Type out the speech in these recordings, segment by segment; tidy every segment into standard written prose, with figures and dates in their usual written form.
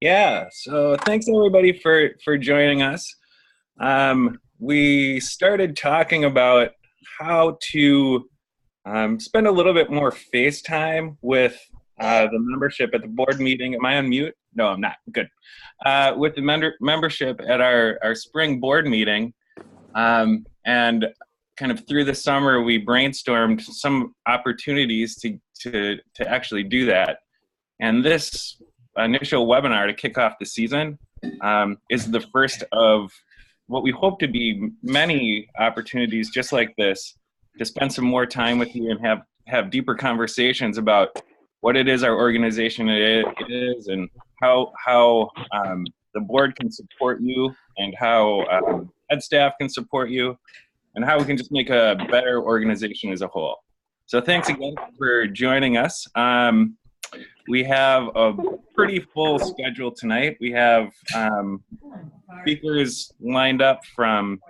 Yeah, so thanks everybody for joining us. We started talking about how to spend a little bit more face time with the membership at the board meeting. Am I on mute? No, I'm not. Good. With the membership at our spring board meeting, and kind of through the summer, we brainstormed some opportunities to actually do that. And this initial webinar to kick off the season is the first of what we hope to be many opportunities just like this to spend some more time with you and have deeper conversations about what it is our organization is and how the board can support you and how head staff can support you and how we can just make a better organization as a whole. So thanks again for joining us. We have a pretty full schedule tonight. We have speakers lined up from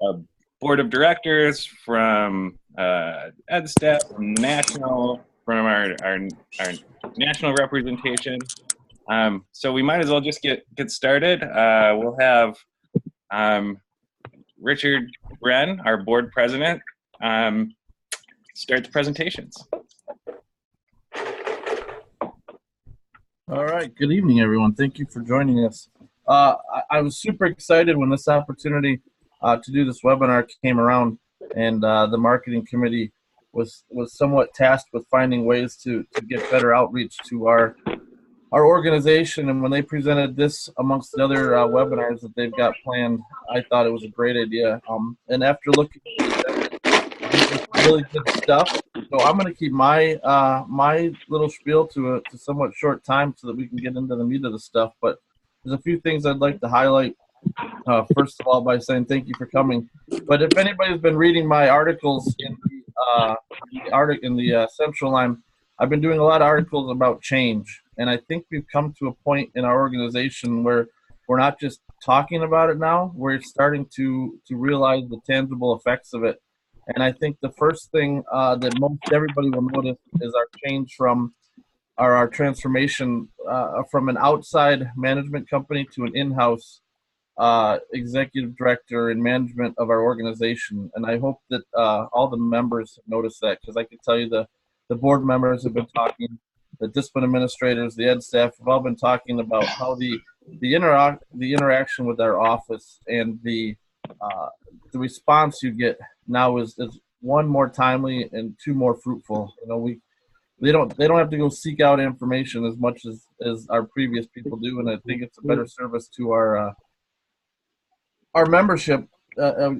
a board of directors, from ed staff, from the national, from our national representation. So we might as well just get started. We'll have Richard Wren, our board president, start the presentations. All right. Good evening, everyone. Thank you for joining us. I was super excited when this opportunity to do this webinar came around, and the marketing committee was somewhat tasked with finding ways to get better outreach to our organization. And when they presented this amongst the other webinars that they've got planned, I thought it was a great idea. And after looking at really good stuff. So I'm going to keep my my little spiel to a somewhat short time so that we can get into the meat of the stuff. But there's a few things I'd like to highlight. First of all, by saying thank you for coming. But if anybody's been reading my articles in the Central Line, I've been doing a lot of articles about change, and I think we've come to a point in our organization where we're not just talking about it now. We're starting to realize the tangible effects of it. And I think the first thing that most everybody will notice is our change from our transformation from an outside management company to an in-house executive director and management of our organization. And I hope that all the members have noticed that, because I can tell you the board members have been talking, the discipline administrators, the ed staff have all been talking about how the interaction with our office and the response you get now is one, more timely, and two, more fruitful. You know, they don't have to go seek out information as much as our previous people do, and I think it's a better service to our membership,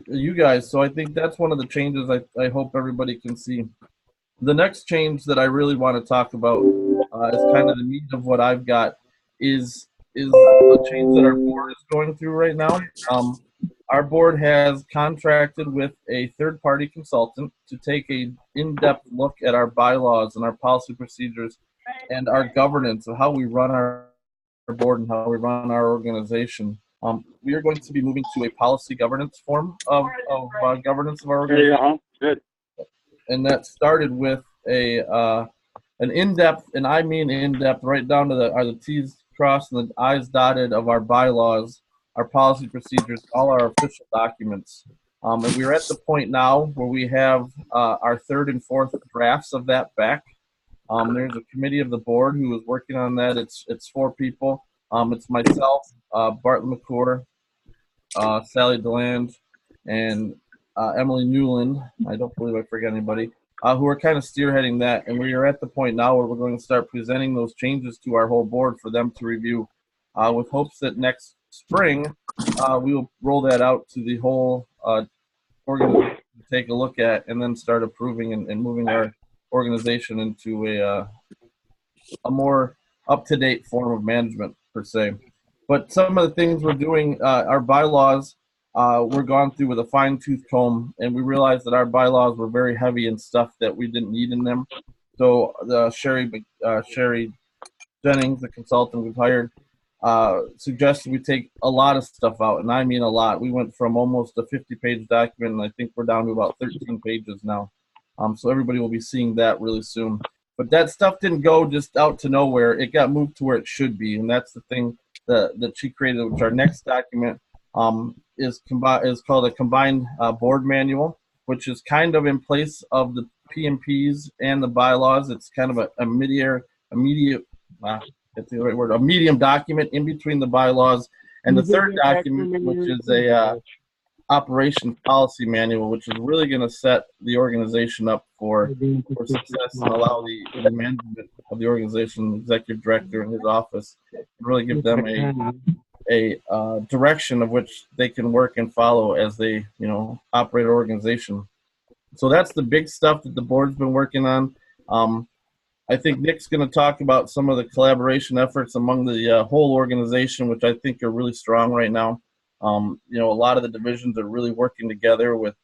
you guys. So I think that's one of the changes I hope everybody can see. The next change that I really want to talk about is kind of the meat of what I've got is a change that our board is going through right now. Our board has contracted with a third-party consultant to take an in-depth look at our bylaws and our policy procedures and our governance of how we run our board and how we run our organization. We are going to be moving to a policy governance form of governance of our organization. Good. And that started with an in-depth, and I mean in-depth, right down to the T's crossed and the I's dotted of our bylaws, our policy procedures, all our official documents. And we're at the point now where we have our third and fourth drafts of that back. There's a committee of the board who is working on that. It's 4 people. It's myself, Bart McClure, Sally DeLand, and Emily Newland. I don't believe I forget anybody, who are kind of spearheading that. And we are at the point now where we're going to start presenting those changes to our whole board for them to review, with hopes that next spring we will roll that out to the whole organization to take a look at, and then start approving and moving our organization into a more up-to-date form of management, per se. But some of the things we're doing, our bylaws, we're gone through with a fine-tooth comb, and we realized that our bylaws were very heavy in stuff that we didn't need in them. So Sherry Jennings, the consultant we've hired, suggested we take a lot of stuff out, and I mean a lot. We went from almost a 50-page document, and I think we're down to about 13 pages now. So everybody will be seeing that really soon. But that stuff didn't go just out to nowhere. It got moved to where it should be, and that's the thing that she created, which our next document is called a combined board manual, which is kind of in place of the PMPs and the bylaws. It's kind of a medium document in between the bylaws and the third document, which is a operation policy manual, which is really going to set the organization up for success and allow the management of the organization, executive director and his office, and really give them a direction of which they can work and follow as they, operate an organization. So that's the big stuff that the board's been working on. I think Nick's going to talk about some of the collaboration efforts among the whole organization, which I think are really strong right now. A lot of the divisions are really working together with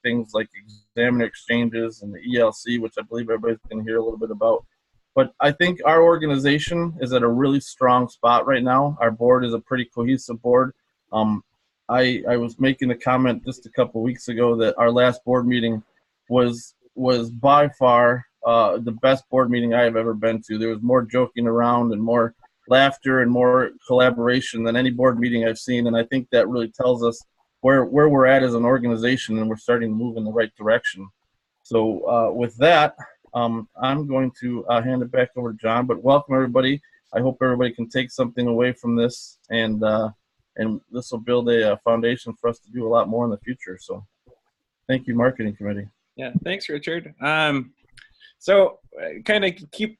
things like examiner exchanges and the ELC, which I believe everybody's going to hear a little bit about. But I think our organization is at a really strong spot right now. Our board is a pretty cohesive board. I was making a comment just a couple weeks ago that our last board meeting was by far the best board meeting I have ever been to. There was more joking around and more laughter and more collaboration than any board meeting I've seen, and I think that really tells us where we're at as an organization, and we're starting to move in the right direction. So with that, I'm going to hand it back over to John, but welcome everybody. I hope everybody can take something away from this, and this will build a foundation for us to do a lot more in the future. So thank you, Marketing Committee. Yeah, thanks, Richard. So kind of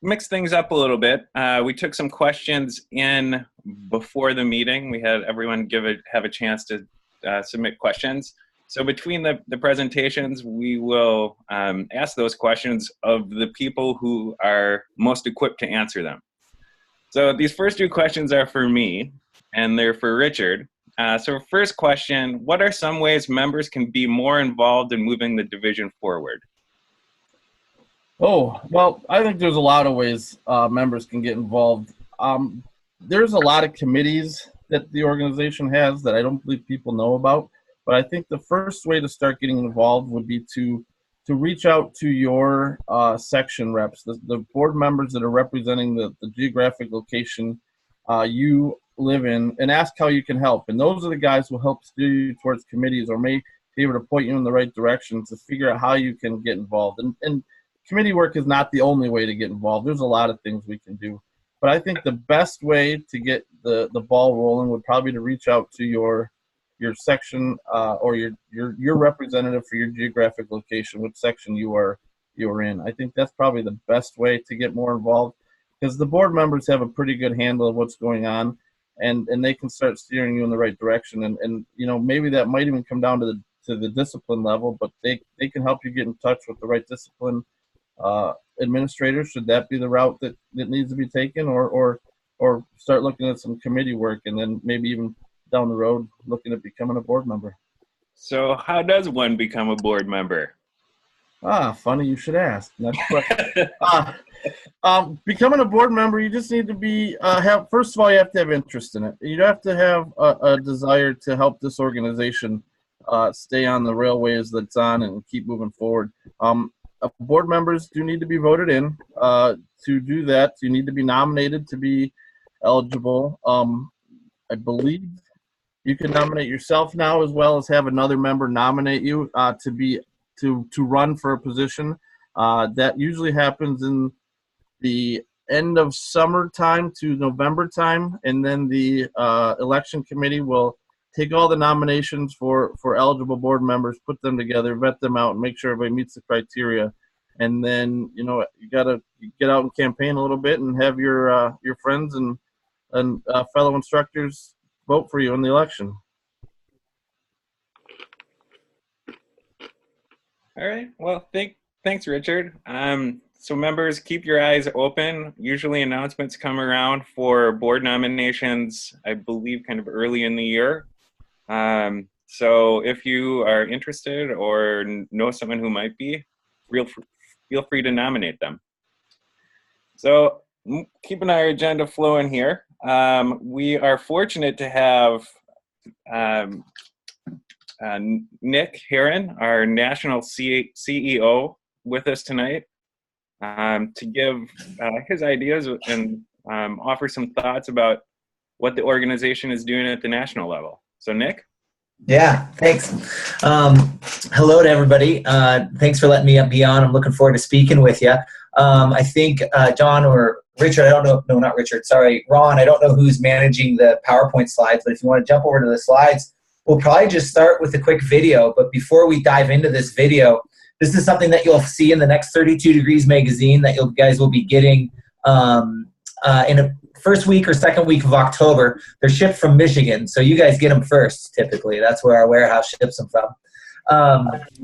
mix things up a little bit. We took some questions in before the meeting. We had everyone have a chance to submit questions. So between the presentations, we will ask those questions of the people who are most equipped to answer them. So these first two questions are for me, and they're for Richard. So first question, what are some ways members can be more involved in moving the division forward? Oh, well, I think there's a lot of ways members can get involved. There's a lot of committees that the organization has that I don't believe people know about, but I think the first way to start getting involved would be to reach out to your section reps, the board members that are representing the geographic location you live in, and ask how you can help. And those are the guys who will help steer you towards committees or may be able to point you in the right direction to figure out how you can get involved. And committee work is not the only way to get involved. There's a lot of things we can do. But I think the best way to get the ball rolling would probably to reach out to your section or your representative for your geographic location, which section you are in. I think that's probably the best way to get more involved, because the board members have a pretty good handle of what's going on, and they can start steering you in the right direction. And maybe that might even come down to the discipline level, but they can help you get in touch with the right discipline administrators. Should that be the route that needs to be taken, or start looking at some committee work, and then maybe even down the road looking at becoming a board member. So how does one become a board member? Funny you should ask. Next question. Becoming a board member, you just need to be first of all, you have to have interest in it. You have to have a desire to help this organization stay on the railways that's on and keep moving forward. Board members do need to be voted in. To do that, you need to be nominated to be eligible. I believe you can nominate yourself now, as well as have another member nominate you to run for a position. That usually happens in the end of summertime to November time, and then the election committee will take all the nominations for eligible board members, put them together, vet them out, and make sure everybody meets the criteria. And then you gotta get out and campaign a little bit and have your friends and fellow instructors vote for you in the election. All right. Well, thanks, Richard. So members, keep your eyes open. Usually announcements come around for board nominations, I believe, kind of early in the year. So if you are interested or know someone who might be, feel free to nominate them. So keeping our agenda flowing here, we are fortunate to have Nick Herrin, our national CEO, with us tonight. to give his ideas and offer some thoughts about what the organization is doing at the national level. So Nick? Yeah, thanks. Hello to everybody. Thanks for letting me be on. I'm looking forward to speaking with you. I think John or Richard, I don't know, no, not Richard, sorry, Ron, I don't know who's managing the PowerPoint slides, but if you want to jump over to the slides, we'll probably just start with a quick video. But before we dive into this video, this is something that you'll see in the next 32 Degrees magazine that you guys will be getting in a first week or second week of October. They're shipped from Michigan, so you guys get them first, typically. That's where our warehouse ships them from.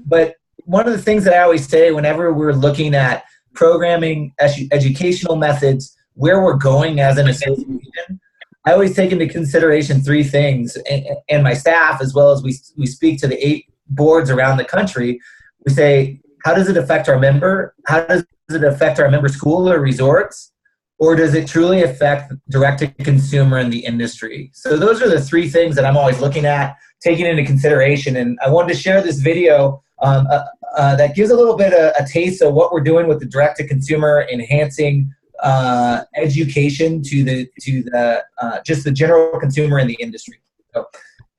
But one of the things that I always say whenever we're looking at programming, educational methods, where we're going as an association, I always take into consideration three things, and my staff, as well as we speak to the 8 boards around the country. We say, how does it affect our member? How does it affect our member school or resorts? Or does it truly affect direct-to-consumer in the industry? So those are the three things that I'm always looking at, taking into consideration. And I wanted to share this video that gives a little bit of a taste of what we're doing with the direct-to-consumer, enhancing education to the just the general consumer in the industry. So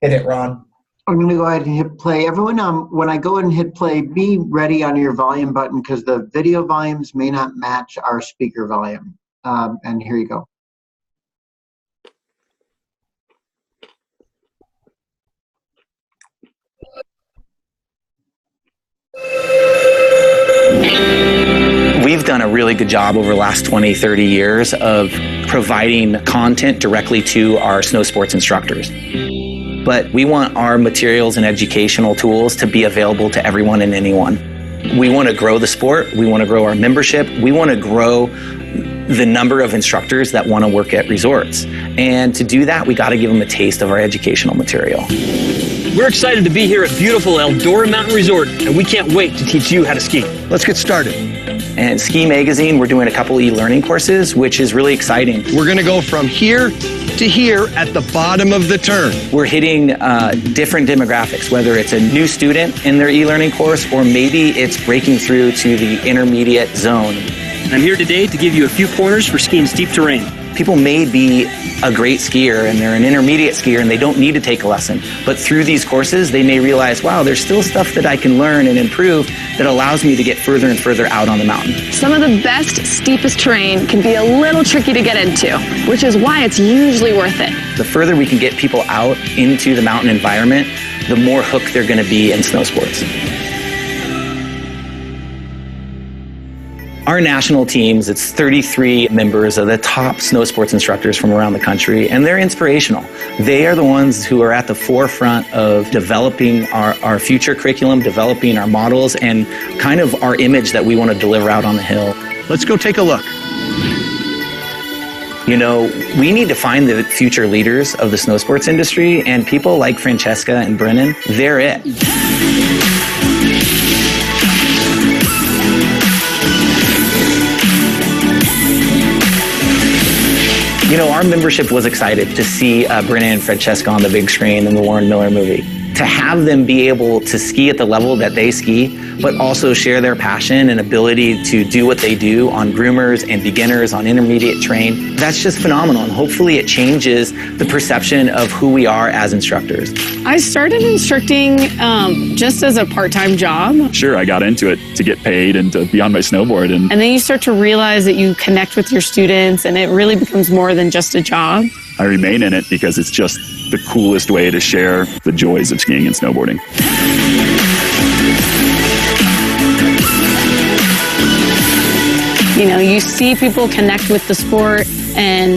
hit it, Ron. I'm going to go ahead and hit play. Everyone, when I go ahead and hit play, be ready on your volume button because the video volumes may not match our speaker volume. And here you go. We've done a really good job over the last 20, 30 years of providing content directly to our snow sports instructors. But we want our materials and educational tools to be available to everyone and anyone. We want to grow the sport. We want to grow our membership. We want to grow the number of instructors that want to work at resorts. And to do that, we got to give them a taste of our educational material. We're excited to be here at beautiful Eldora Mountain Resort, and we can't wait to teach you how to ski. Let's get started. And Ski Magazine, we're doing a couple e-learning courses, which is really exciting. We're going to go from here to here at the bottom of the turn. We're hitting different demographics, whether it's a new student in their e-learning course or maybe it's breaking through to the intermediate zone. I'm here today to give you a few pointers for skiing steep terrain. People may be a great skier and they're an intermediate skier and they don't need to take a lesson. But through these courses, they may realize, wow, there's still stuff that I can learn and improve that allows me to get further and further out on the mountain. Some of the best, steepest terrain can be a little tricky to get into, which is why it's usually worth it. The further we can get people out into the mountain environment, the more hooked they're going to be in snow sports. Our national teams, it's 33 members of the top snow sports instructors from around the country, and they're inspirational. They are the ones who are at the forefront of developing our future curriculum, developing our models, and kind of our image that we want to deliver out on the hill. Let's go take a look. You know, we need to find the future leaders of the snow sports industry, and people like Francesca and Brennan, they're it. You know, our membership was excited to see Brennan and Francesca on the big screen in the Warren Miller movie. To have them be able to ski at the level that they ski, but also share their passion and ability to do what they do on groomers and beginners on intermediate terrain, that's just phenomenal. And hopefully it changes the perception of who we are as instructors. I started instructing just as a part-time job. Sure, I got into it to get paid and to be on my snowboard. And then you start to realize that you connect with your students and it really becomes more than just a job. I remain in it because it's just the coolest way to share the joys of skiing and snowboarding. You know, you see people connect with the sport and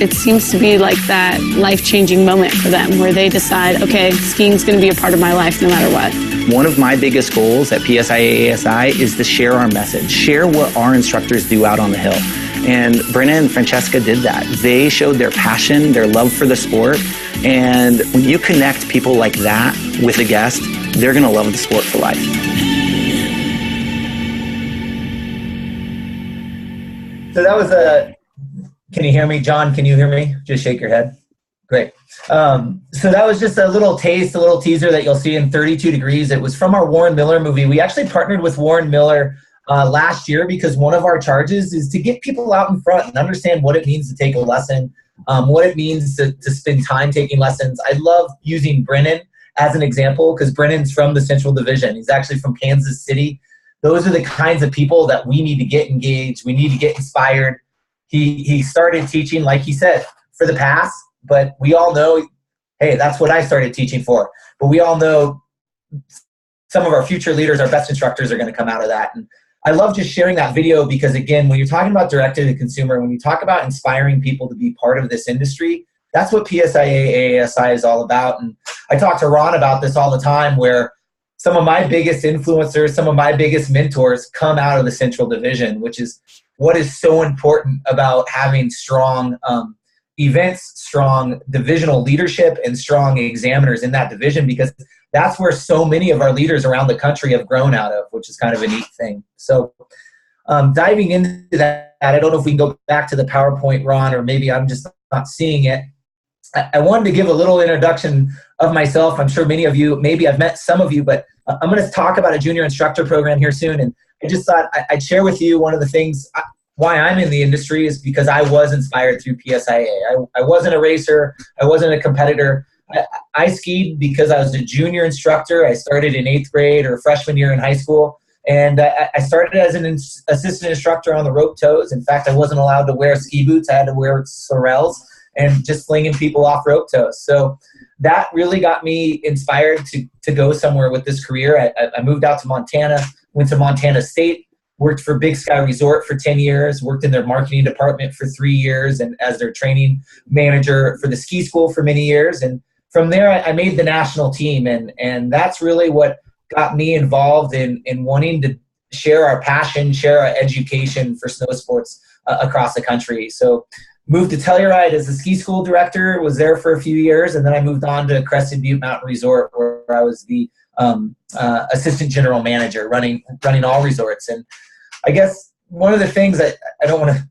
it seems to be like that life-changing moment for them where they decide, okay, skiing's going to be a part of my life no matter what. One of my biggest goals at PSIA-AASI is to share our message, share what our instructors do out on the hill. And Brennan and Francesca did that. They showed their passion, their love for the sport. And when you connect people like that with a guest, they're going to love the sport for life. So that was can you hear me? John, can you hear me? Just shake your head. Great. So that was just a little taste, a little teaser that you'll see in 32 Degrees. It was from our Warren Miller movie. We actually partnered with Warren Miller last year, because one of our charges is to get people out in front and understand what it means to take a lesson, what it means to spend time taking lessons. I love using Brennan as an example, because Brennan's from the Central Division. He's actually from Kansas City. Those are the kinds of people that we need to get engaged. We need to get inspired. He started teaching, like he said, for the past, but we all know, hey, that's what I started teaching for. But we all know some of our future leaders, our best instructors, are going to come out of that. And I love just sharing that video because, again, when you're talking about direct-to-the-consumer, when you talk about inspiring people to be part of this industry, that's what PSIA-AASI is all about. And I talk to Ron about this all the time, where some of my biggest influencers, some of my biggest mentors come out of the Central Division, which is what is so important about having strong events, strong divisional leadership, and strong examiners in that division, because that's where so many of our leaders around the country have grown out of, which is kind of a neat thing. So diving into that, I don't know if we can go back to the PowerPoint, Ron, or maybe I'm just not seeing it. I wanted to give a little introduction of myself. I'm sure many of you, maybe I've met some of you, but I'm going to talk about a junior instructor program here soon. And I just thought I'd share with you one of the things why I'm in the industry is because I was inspired through PSIA. I wasn't a racer. I wasn't a competitor. I skied because I was a junior instructor. I started in 8th grade or freshman year in high school. And I started as an assistant instructor on the rope toes. In fact, I wasn't allowed to wear ski boots. I had to wear sorels and just flinging people off rope toes. So that really got me inspired to go somewhere with this career. I moved out to Montana, went to Montana State, worked for Big Sky Resort for 10 years, worked in their marketing department for 3 years, and as their training manager for the ski school for many years. And from there, I made the national team. And that's really what got me involved in wanting to share our passion, share our education for snow sports across the country. So moved to Telluride as a ski school director, was there for a few years, and then I moved on to Crested Butte Mountain Resort, where I was the assistant general manager, running all resorts. And I guess one of the things that I don't want to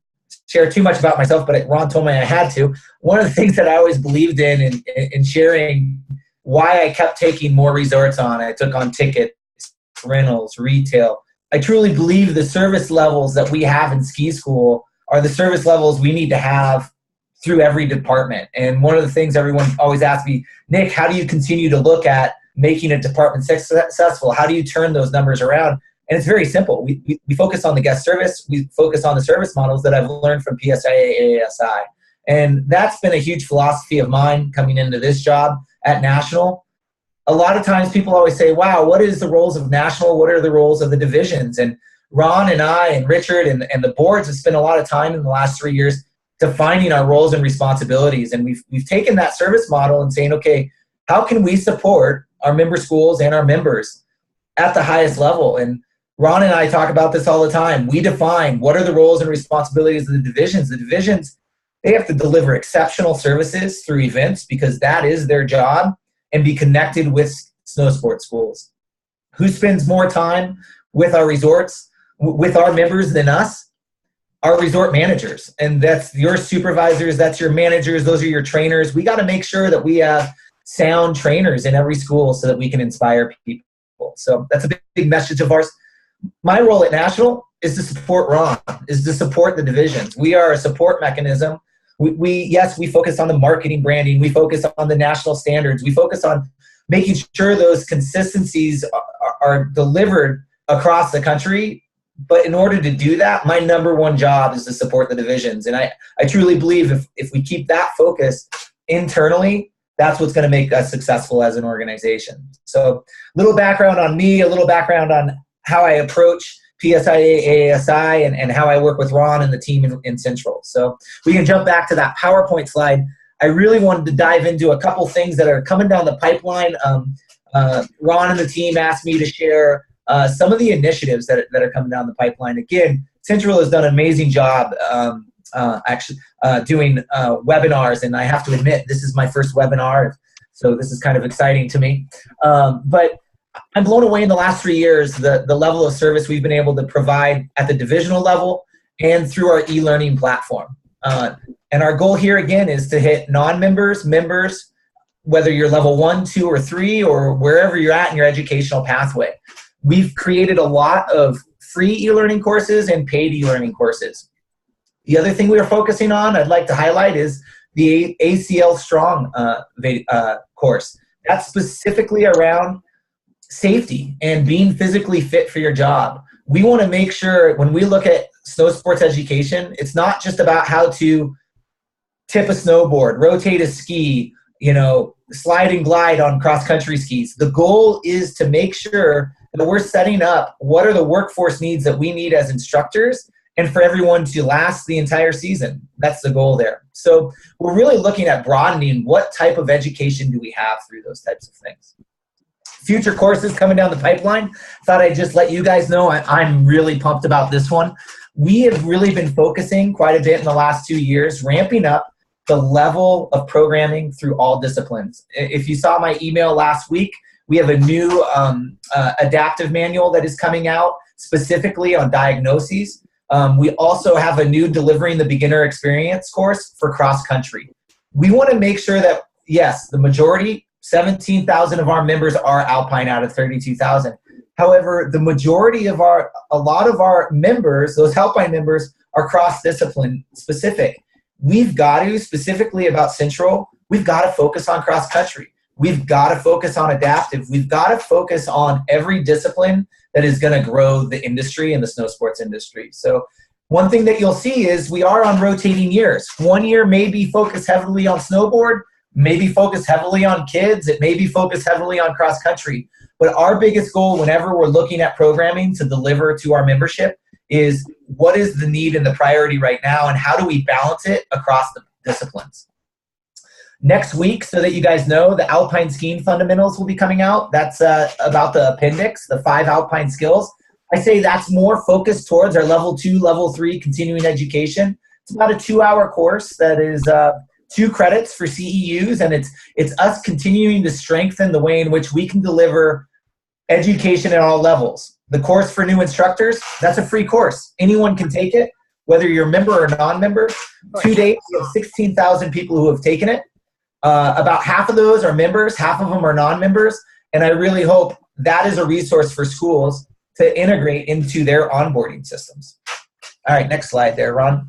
share too much about myself, but Ron told me I had to. One of the things that I always believed in sharing why I kept taking more resorts on. I took on tickets, rentals, retail. I truly believe the service levels that we have in ski school are the service levels we need to have through every department. And one of the things everyone always asks me, Nick, how do you continue to look at making a department successful? How do you turn those numbers around? And it's very simple. We focus on the guest service. We focus on the service models that I've learned from PSIA-AASI. And that's been a huge philosophy of mine coming into this job at National. A lot of times people always say, wow, what is the roles of National? What are the roles of the divisions? And Ron and I and Richard and the boards have spent a lot of time in the last 3 years defining our roles and responsibilities. And we've taken that service model and saying, okay, how can we support our member schools and our members at the highest level? And Ron and I talk about this all the time. We define what are the roles and responsibilities of the divisions. The divisions, they have to deliver exceptional services through events because that is their job, and be connected with snow sports schools. Who spends more time with our resorts, with our members than us? Our resort managers. And that's your supervisors, that's your managers, those are your trainers. We got to make sure that we have sound trainers in every school so that we can inspire people. So that's a big message of ours. My role at National is to support Ron, is to support the divisions. We are a support mechanism. Yes, we focus on the marketing branding. We focus on the national standards. We focus on making sure those consistencies are delivered across the country. But in order to do that, my number one job is to support the divisions. And I truly believe if we keep that focus internally, that's what's going to make us successful as an organization. So a little background on me, a little background on how I approach PSIA-AASI and how I work with Ron and the team in Central. So we can jump back to that PowerPoint slide. I really wanted to dive into a couple things that are coming down the pipeline. Ron and the team asked me to share some of the initiatives that are coming down the pipeline. Again, Central has done an amazing job doing webinars, and I have to admit, this is my first webinar, so this is kind of exciting to me. But I'm blown away in the last 3 years, the level of service we've been able to provide at the divisional level and through our e-learning platform. And our goal here, again, is to hit non-members, members, whether you're level 1, 2, or 3, or wherever you're at in your educational pathway. We've created a lot of free e-learning courses and paid e-learning courses. The other thing we are focusing on, I'd like to highlight, is the ACL Strong course. That's specifically around safety and being physically fit for your job. We want to make sure when we look at snow sports education, it's not just about how to tip a snowboard, rotate a ski, slide and glide on cross-country skis. The goal is to make sure that we're setting up what are the workforce needs that we need as instructors and for everyone to last the entire season. That's the goal there. So we're really looking at broadening what type of education do we have through those types of things. Future courses coming down the pipeline. Thought I'd just let you guys know I'm really pumped about this one. We have really been focusing quite a bit in the last 2 years, ramping up the level of programming through all disciplines. If you saw my email last week, we have a new adaptive manual that is coming out specifically on diagnoses. We also have a new Delivering the Beginner Experience course for cross-country. We want to make sure that, yes, the majority, 17,000 of our members are Alpine out of 32,000. However, the majority of a lot of our members, those Alpine members, are cross-discipline specific. We've got to, specifically about Central, we've got to focus on cross-country. We've got to focus on adaptive. We've got to focus on every discipline that is going to grow the industry and the snow sports industry. So one thing that you'll see is we are on rotating years. 1 year may be focused heavily on snowboard, maybe focused heavily on kids, it may be focused heavily on cross-country. But our biggest goal whenever we're looking at programming to deliver to our membership is what is the need and the priority right now, and how do we balance it across the disciplines. Next week, so that you guys know, the Alpine Skiing Fundamentals will be coming out. That's about the appendix, the 5 Alpine skills. I say that's more focused towards our level 2, level 3 continuing education. It's about a 2-hour course that is 2 credits for CEUs, and it's us continuing to strengthen the way in which we can deliver education at all levels. The course for new instructors, that's a free course. Anyone can take it, whether you're a member or non-member. To date, we have 16,000 people who have taken it. About half of those are members, half of them are non-members, and I really hope that is a resource for schools to integrate into their onboarding systems. All right, next slide there, Ron.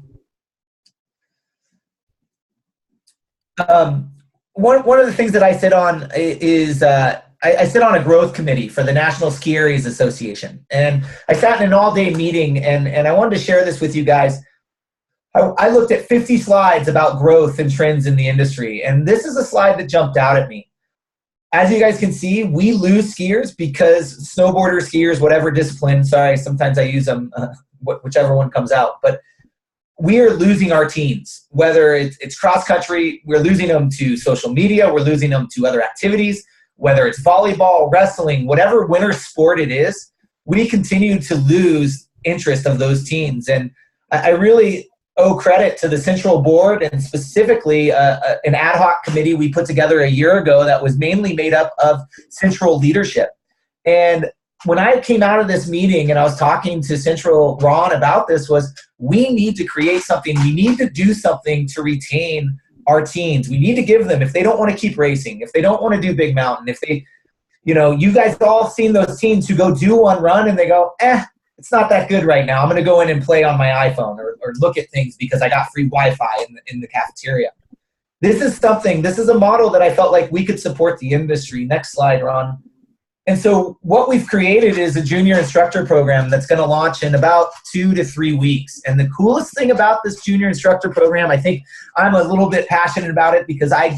One of the things that I sit on is I sit on a growth committee for the National Ski Areas Association. And I sat in an all-day meeting, and I wanted to share this with you guys. I looked at 50 slides about growth and trends in the industry, and this is a slide that jumped out at me. As you guys can see, we lose skiers because snowboarders, skiers, whatever discipline, sorry, sometimes I use them, whichever one comes out, but we are losing our teens. Whether it's cross-country, we're losing them to social media, we're losing them to other activities, whether it's volleyball, wrestling, whatever winter sport it is, we continue to lose interest of those teens. And I really owe credit to the Central Board, and specifically an ad hoc committee we put together a year ago that was mainly made up of Central leadership. And when I came out of this meeting and I was talking to Central Ron about this, was we need to create something. We need to do something to retain our teens. We need to give them, if they don't want to keep racing, if they don't want to do Big Mountain, if they, you guys all seen those teens who go do one run and they go, it's not that good right now. I'm going to go in and play on my iPhone or look at things because I got free Wi-Fi in the cafeteria. This is a model that I felt like we could support the industry. Next slide, Ron. And so what we've created is a junior instructor program that's going to launch in about 2 to 3 weeks. And the coolest thing about this junior instructor program, I think I'm a little bit passionate about it because I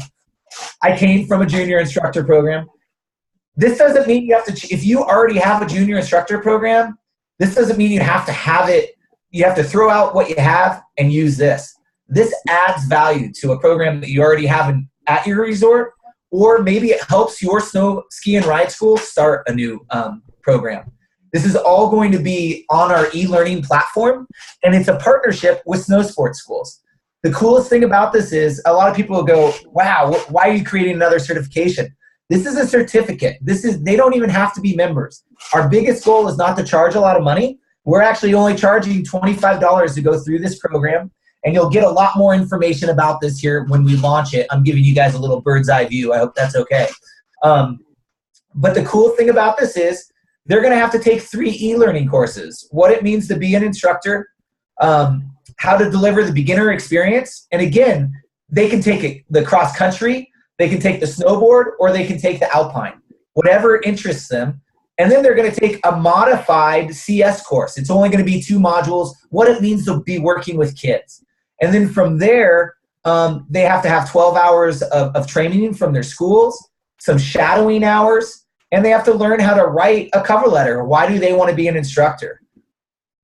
came from a junior instructor program. This doesn't mean you have to, if you already have a junior instructor program, this doesn't mean you have to have it. You have to throw out what you have and use this. This adds value to a program that you already have at your resort, or maybe it helps your snow ski and ride school start a new program. This is all going to be on our e-learning platform, and it's a partnership with snow sports schools. The coolest thing about this is a lot of people will go, wow, why are you creating another certification? This is a certificate. They don't even have to be members. Our biggest goal is not to charge a lot of money. We're actually only charging $25 to go through this program, and you'll get a lot more information about this here when we launch it. I'm giving you guys a little bird's eye view. I hope that's okay. But the cool thing about this is they're going to have to take 3 e-learning courses: what it means to be an instructor, how to deliver the beginner experience. And again, they can take the cross country, they can take the snowboard, or they can take the alpine, whatever interests them. And then they're going to take a modified CS course. It's only going to be 2 modules, what it means to be working with kids. And then from there, they have to have 12 hours of training from their schools, some shadowing hours, and they have to learn how to write a cover letter. Why do they want to be an instructor?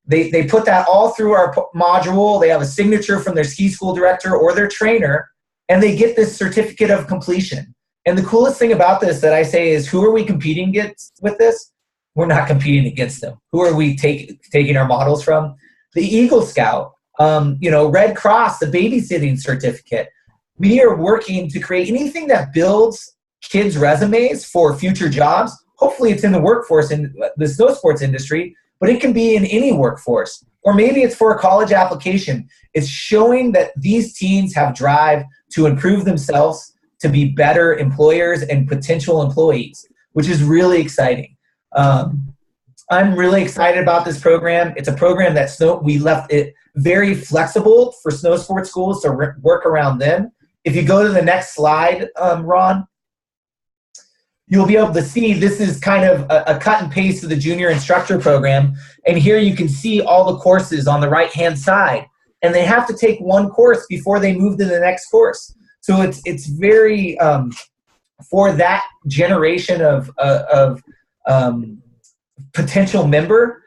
They put that all through our module. They have a signature from their ski school director or their trainer, and they get this certificate of completion. And the coolest thing about this that I say is, who are we competing against with this? We're not competing against them. Who are we taking our models from? The Eagle Scout, Red Cross, the babysitting certificate. We are working to create anything that builds kids' resumes for future jobs. Hopefully it's in the workforce in the snow sports industry, but it can be in any workforce. Or maybe it's for a college application. It's showing that these teens have drive to improve themselves, to be better employers and potential employees, which is really exciting. I'm really excited about this program. It's a program that we left it very flexible for snow sports schools to work around them. If you go to the next slide, Ron, you'll be able to see this is kind of a cut and paste of the junior instructor program. And here you can see all the courses on the right-hand side. And they have to take 1 course before they move to the next course. So it's very, for that generation of potential member,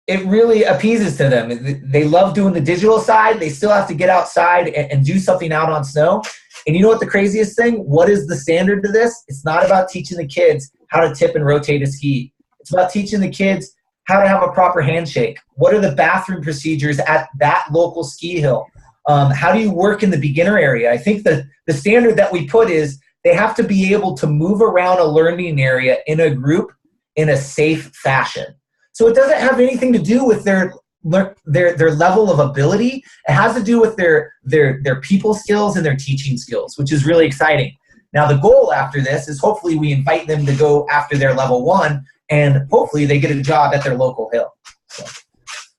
it really appeases to them. They love doing the digital side. They still have to get outside and do something out on snow. And you know what the craziest thing? What is the standard to this? It's not about teaching the kids how to tip and rotate a ski. It's about teaching the kids how to have a proper handshake. What are the bathroom procedures at that local ski hill? How do you work in the beginner area? I think the standard that we put is they have to be able to move around a learning area in a group in a safe fashion. So it doesn't have anything to do with their level of ability. It has to do with their people skills and their teaching skills, which is really exciting. Now the goal after this is hopefully we invite them to go after their level 1, and hopefully they get a job at their local hill. So,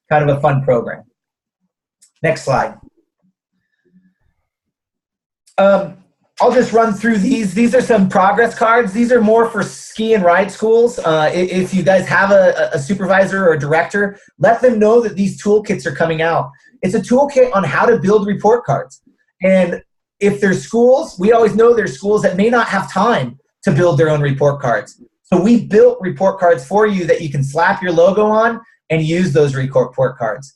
kind of a fun program. Next slide. I'll just run through these. These are some progress cards. These are more for ski and ride schools. If you guys have a supervisor or a director, let them know that these toolkits are coming out. It's a toolkit on how to build report cards. And if there's schools, we always know there's schools that may not have time to build their own report cards. So we built report cards for you that you can slap your logo on and use those report cards.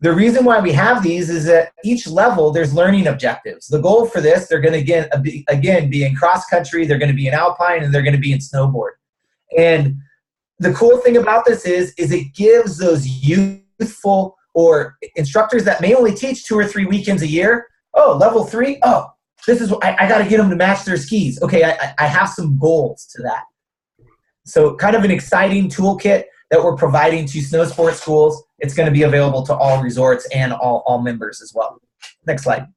The reason why we have these is that each level there's learning objectives. The goal for this, they're going to again be in cross country, they're going to be in alpine, and they're going to be in snowboard. And the cool thing about this is it gives those youthful or instructors that may only teach 2 or 3 weekends a year. Oh, level 3. Oh, this is I got to get them to match their skis. Okay, I have some goals to that. So kind of an exciting toolkit that we're providing to snow sports schools. It's going to be available to all resorts and all members as well. Next slide.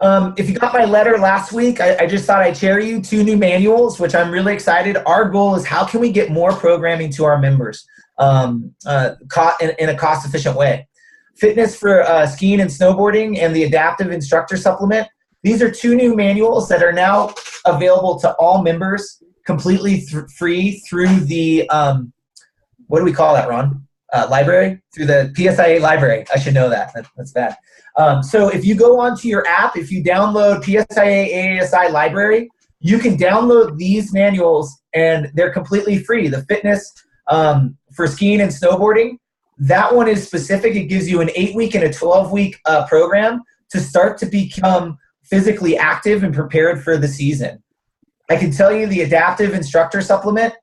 If you got my letter last week, I just thought I'd share you 2 new manuals, which I'm really excited. Our goal is how can we get more programming to our members in a cost-efficient way. Fitness for skiing and snowboarding and the adaptive instructor supplement. These are 2 new manuals that are now available to all members completely free through the, what do we call that, Ron? Library? Through the PSIA library. I should know that. That's bad. So if you go onto your app, if you download PSIA-AASI library, you can download these manuals and they're completely free. The fitness for skiing and snowboarding, that one is specific. It gives you an 8-week and a 12-week program to start to become physically active and prepared for the season. I can tell you the adaptive instructor supplement,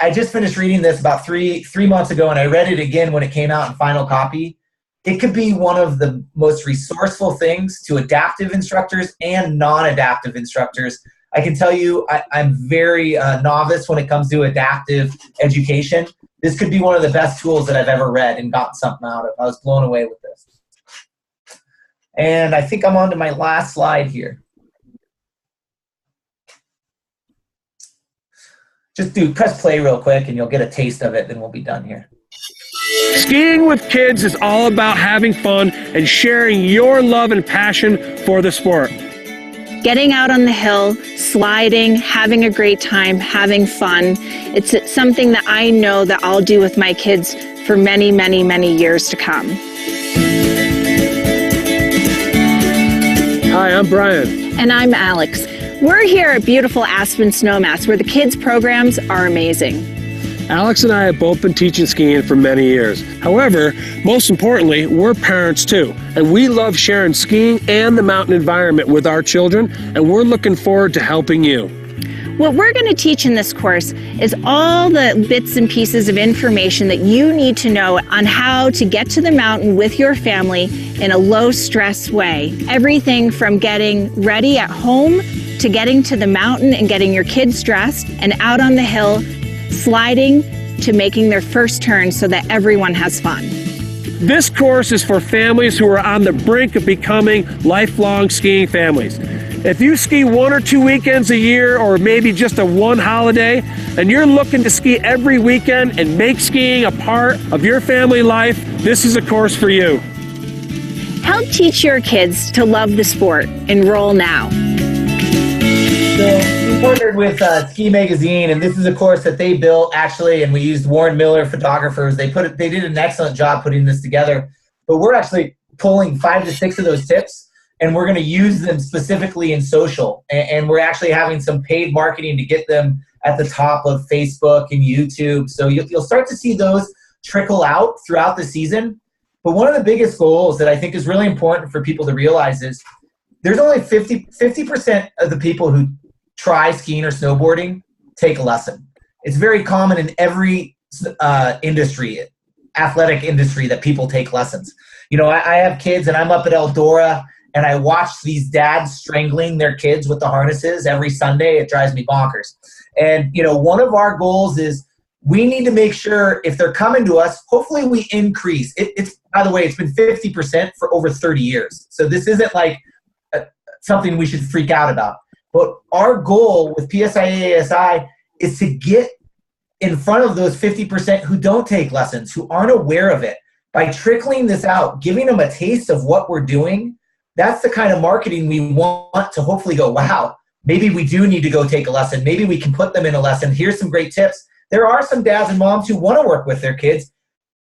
I just finished reading this about three months ago, and I read it again when it came out in final copy. It could be one of the most resourceful things to adaptive instructors and non-adaptive instructors. I can tell you I'm very novice when it comes to adaptive education. This could be one of the best tools that I've ever read and gotten something out of. I was blown away with this. And I think I'm on to my last slide here. just press play real quick and you'll get a taste of it, then we'll be done here. Skiing with kids is all about having fun and sharing your love and passion for the sport. Getting out on the hill, sliding, having a great time, having fun. It's something that I know that I'll do with my kids for many, many, many years to come. Hi, I'm Brian. And I'm Alex. We're here at beautiful Aspen Snowmats, where the kids' programs are amazing. Alex and I have both been teaching skiing for many years. However, most importantly, we're parents too, and we love sharing skiing and the mountain environment with our children, and we're looking forward to helping you. What we're going to teach in this course is all the bits and pieces of information that you need to know on how to get to the mountain with your family in a low-stress way. Everything from getting ready at home to getting to the mountain and getting your kids dressed and out on the hill, sliding to making their first turn so that everyone has fun. This course is for families who are on the brink of becoming lifelong skiing families. If you ski 1 or 2 weekends a year, or maybe just a one holiday, and you're looking to ski every weekend and make skiing a part of your family life, this is a course for you. Help teach your kids to love the sport. Enroll now. So we partnered with Ski Magazine, and this is a course that they built actually, and we used Warren Miller photographers. They did an excellent job putting this together. But we're actually pulling 5 to 6 of those tips, and we're going to use them specifically in social. And we're actually having some paid marketing to get them at the top of Facebook and YouTube. So you'll start to see those trickle out throughout the season. But one of the biggest goals that I think is really important for people to realize is there's only 50% of the people who try skiing or snowboarding take a lesson. It's very common in every industry, athletic industry, that people take lessons. You know, I have kids, and I'm up at Eldora, and I watch these dads strangling their kids with the harnesses every Sunday. It drives me bonkers. And, you know, one of our goals is we need to make sure if they're coming to us, hopefully we increase. It's by the way, it's been 50% for over 30 years. So this isn't like something we should freak out about. But our goal with PSIA-AASI is to get in front of those 50% who don't take lessons, who aren't aware of it. By trickling this out, giving them a taste of what we're doing, that's the kind of marketing we want to hopefully go, wow, maybe we do need to go take a lesson. Maybe we can put them in a lesson. Here's some great tips. There are some dads and moms who want to work with their kids.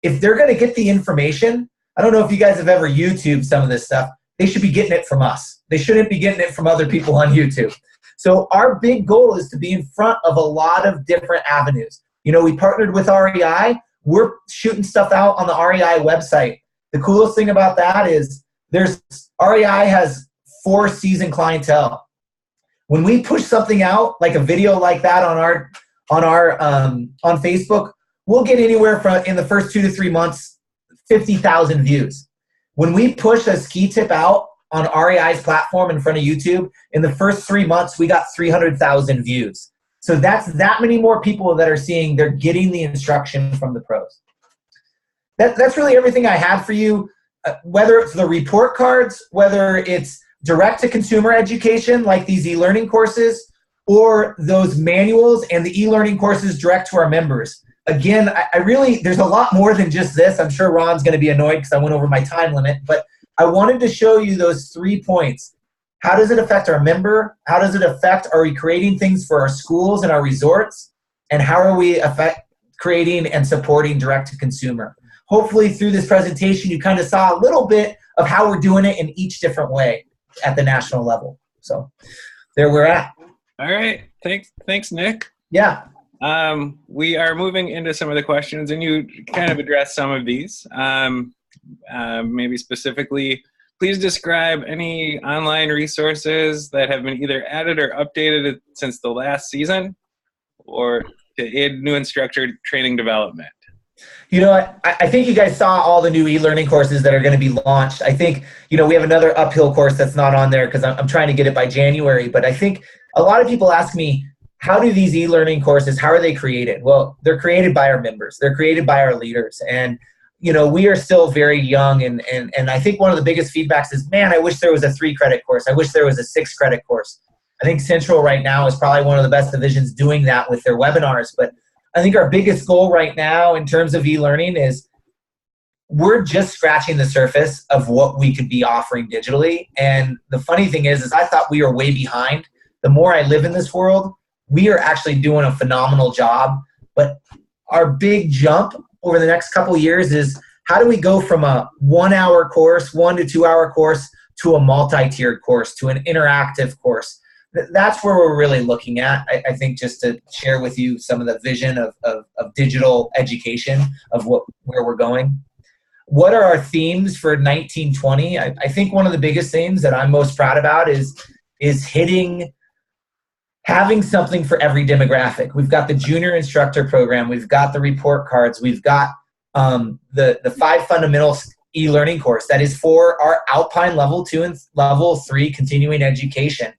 If they're going to get the information, I don't know if you guys have ever YouTubed some of this stuff. They should be getting it from us. They shouldn't be getting it from other people on YouTube. So our big goal is to be in front of a lot of different avenues. You know, we partnered with REI. We're shooting stuff out on the REI website. The coolest thing about that is REI has 4-season clientele. When we push something out, like a video like that on Facebook, we'll get anywhere from, in the first 2 to 3 months, 50,000 views. When we push a ski tip out on REI's platform in front of YouTube, in the first 3 months, we got 300,000 views. So that's that many more people that are seeing, they're getting the instruction from the pros. That's really everything I had for you, whether it's the report cards, whether it's direct-to-consumer education like these e-learning courses, or those manuals and the e-learning courses direct to our members. Again, I really, there's a lot more than just this. I'm sure Ron's going to be annoyed because I went over my time limit, but I wanted to show you those 3 points. How does it affect our member? How does it affect, are we creating things for our schools and our resorts? And how are we creating and supporting direct-to-consumer? Hopefully through this presentation, you kind of saw a little bit of how we're doing it in each different way at the national level. So there we're at. All right. Thanks, Nick. Yeah. We are moving into some of the questions, and you kind of addressed some of these. Maybe specifically, please describe any online resources that have been either added or updated since the last season, or to aid new instructor training development. You know, I think you guys saw all the new e-learning courses that are going to be launched. I think, you know, we have another uphill course that's not on there because I'm trying to get it by January. But I think a lot of people ask me, how do these e-learning courses, how are they created? Well, they're created by our members. They're created by our leaders. And, you know, we are still very young. And I think one of the biggest feedbacks is, man, I wish there was a 3-credit course. I wish there was a 6-credit course. I think Central right now is probably one of the best divisions doing that with their webinars. But I think our biggest goal right now in terms of e-learning is we're just scratching the surface of what we could be offering digitally. And the funny thing is I thought we were way behind. The more I live in this world, we are actually doing a phenomenal job. But our big jump over the next couple of years is how do we go from a 1 hour course, 1 to 2 hour course, to a multi-tiered course, to an interactive course? That's where we're really looking at. I think just to share with you some of the vision of digital education, of where we're going. What are our themes for 1920? I think one of the biggest themes that I'm most proud about is having something for every demographic. We've got the junior instructor program. We've got the report cards. We've got the 5 fundamentals e-learning course that is for our Alpine level 2 and level 3 continuing education.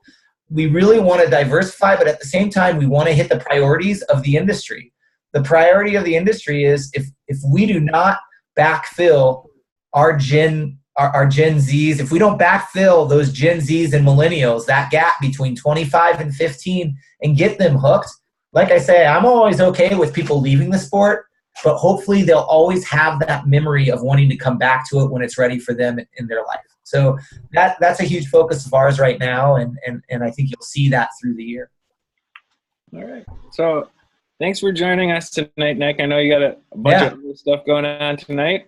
We really want to diversify, but at the same time, we want to hit the priorities of the industry. The priority of the industry is if we do not backfill our Gen Zs, if we don't backfill those Gen Zs and millennials, that gap between 25 and 15, and get them hooked, like I say, I'm always okay with people leaving the sport, but hopefully they'll always have that memory of wanting to come back to it when it's ready for them in their life. So that's a huge focus of ours right now, and I think you'll see that through the year. All right. So thanks for joining us tonight, Nick. I know you got a bunch of other stuff going on tonight.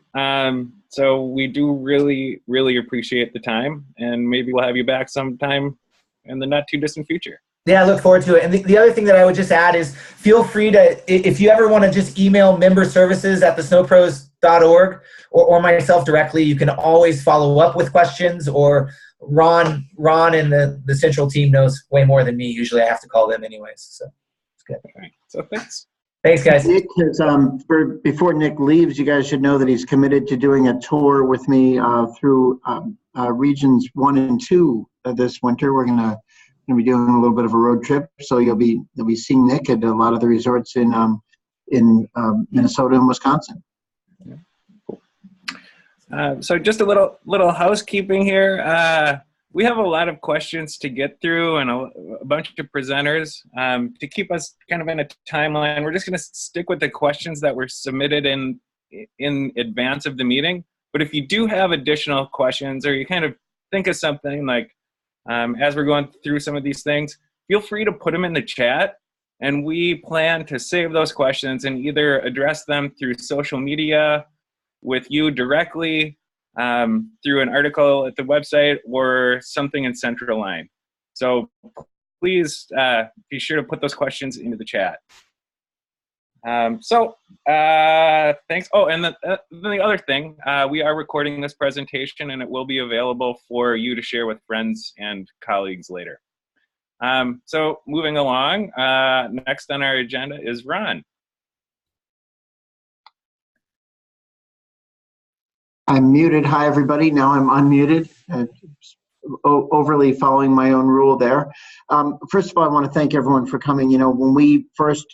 So we do really, really appreciate the time, and maybe we'll have you back sometime in the not too distant future. Yeah, I look forward to it. And the other thing that I would just add is feel free to, if you ever want to just email memberservices@thesnowpros.org or myself directly, you can always follow up with questions, or Ron and the central team knows way more than me. Usually I have to call them anyways. So it's good. All right. So thanks. Thanks, guys. Nick has, before Nick leaves, you guys should know that he's committed to doing a tour with me through regions 1 and 2 this winter. We're gonna be doing a little bit of a road trip, so you'll be seeing Nick at a lot of the resorts in Minnesota and Wisconsin. Yeah. Cool. So just a little housekeeping here. We have a lot of questions to get through and a bunch of presenters. To keep us kind of in a timeline, we're just going to stick with the questions that were submitted in advance of the meeting. But if you do have additional questions, or you kind of think of something like, as we're going through some of these things, feel free to put them in the chat, and we plan to save those questions and either address them through social media with you directly, through an article at the website, or something in Central Line. So please be sure to put those questions into the chat. Thanks. Oh, and the other thing, we are recording this presentation, and it will be available for you to share with friends and colleagues later. So moving along, next on our agenda is Ron. I'm muted. Hi, everybody. Now I'm unmuted. Overly following my own rule there. First of all, I want to thank everyone for coming. You know, when we first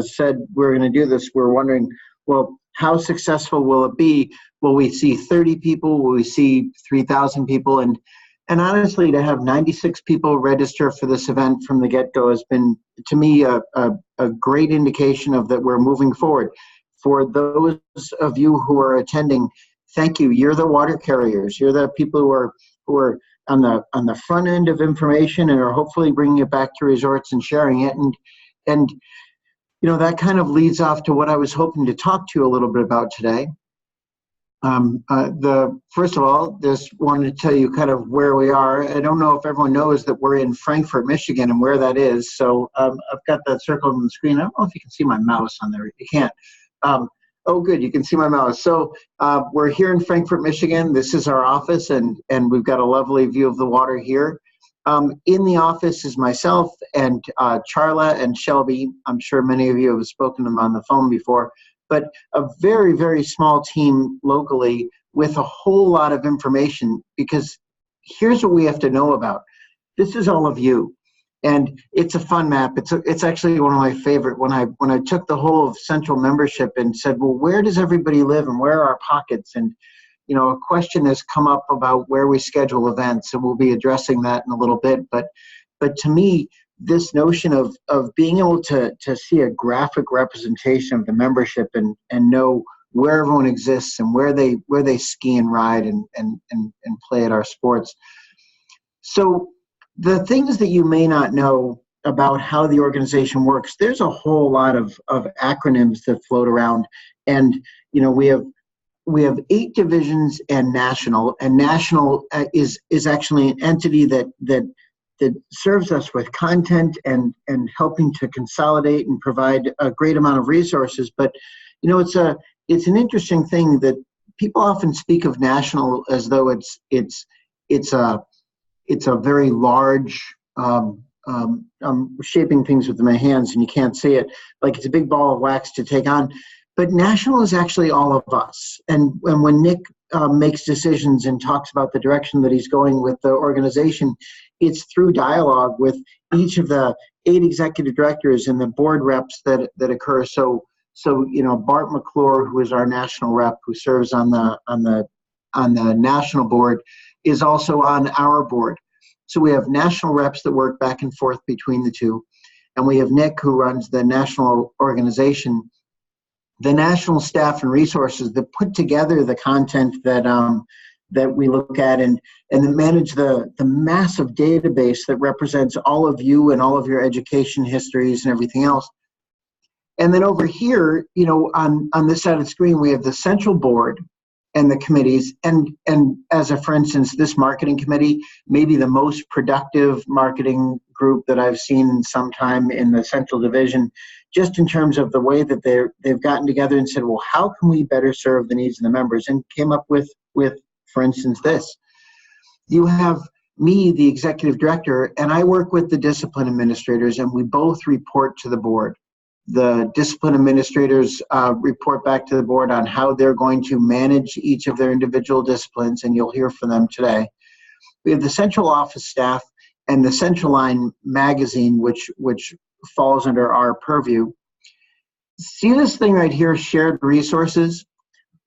said we're going to do this, we're wondering, well, how successful will it be? Will we see 30 people? Will we see 3,000 people? And honestly, to have 96 people register for this event from the get-go has been, to me, a great indication of that we're moving forward. For those of you who are attending, thank you. You're the water carriers. You're the people who are on the front end of information and are hopefully bringing it back to resorts and sharing it. And you know, that kind of leads off to what I was hoping to talk to you a little bit about today. First of all, just wanted to tell you kind of where we are. I don't know if everyone knows that we're in Frankfort, Michigan, and where that is. So I've got that circled on the screen. I don't know if you can see my mouse on there. You can't. Oh, good. You can see my mouse. So we're here in Frankfort, Michigan. This is our office, and we've got a lovely view of the water here. In the office is myself and Charla and Shelby. I'm sure many of you have spoken to them on the phone before, but a very, very small team locally with a whole lot of information, because here's what we have to know about. This is all of you. And it's a fun map. It's actually one of my favorite. When I took the whole of Central membership and said, well, where does everybody live and where are our pockets? And you know, a question has come up about where we schedule events, and we'll be addressing that in a little bit. But But to me, this notion of being able to see a graphic representation of the membership and know where everyone exists and where they ski and ride and play at our sports. So the things that you may not know about how the organization works, there's a whole lot of acronyms that float around. And, you know, we have 8 divisions and national is actually an entity that serves us with content and helping to consolidate and provide a great amount of resources. But, you know, it's an interesting thing that people often speak of national as though it's a very large, I'm shaping things with my hands and you can't see it, like it's a big ball of wax to take on. But national is actually all of us. And when Nick makes decisions and talks about the direction that he's going with the organization, it's through dialogue with each of the 8 executive directors and the board reps that occur. So you know, Bart McClure, who is our national rep, who serves on the national board, is also on our board. So we have national reps that work back and forth between the two, and we have Nick, who runs the national organization. The national staff and resources that put together the content that we look at and manage the massive database that represents all of you and all of your education histories and everything else. And then over here, you know, on this side of the screen, we have the central board and the committees. And as for instance, this marketing committee, maybe the most productive marketing group that I've seen in some time in the central division, just in terms of the way that they've gotten together and said, well, how can we better serve the needs of the members? And came up with, for instance, this. You have me, the executive director, and I work with the discipline administrators, and we both report to the board. The discipline administrators report back to the board on how they're going to manage each of their individual disciplines, and you'll hear from them today. We have the central office staff and the Central Line magazine, which falls under our purview. See this thing right here, shared resources?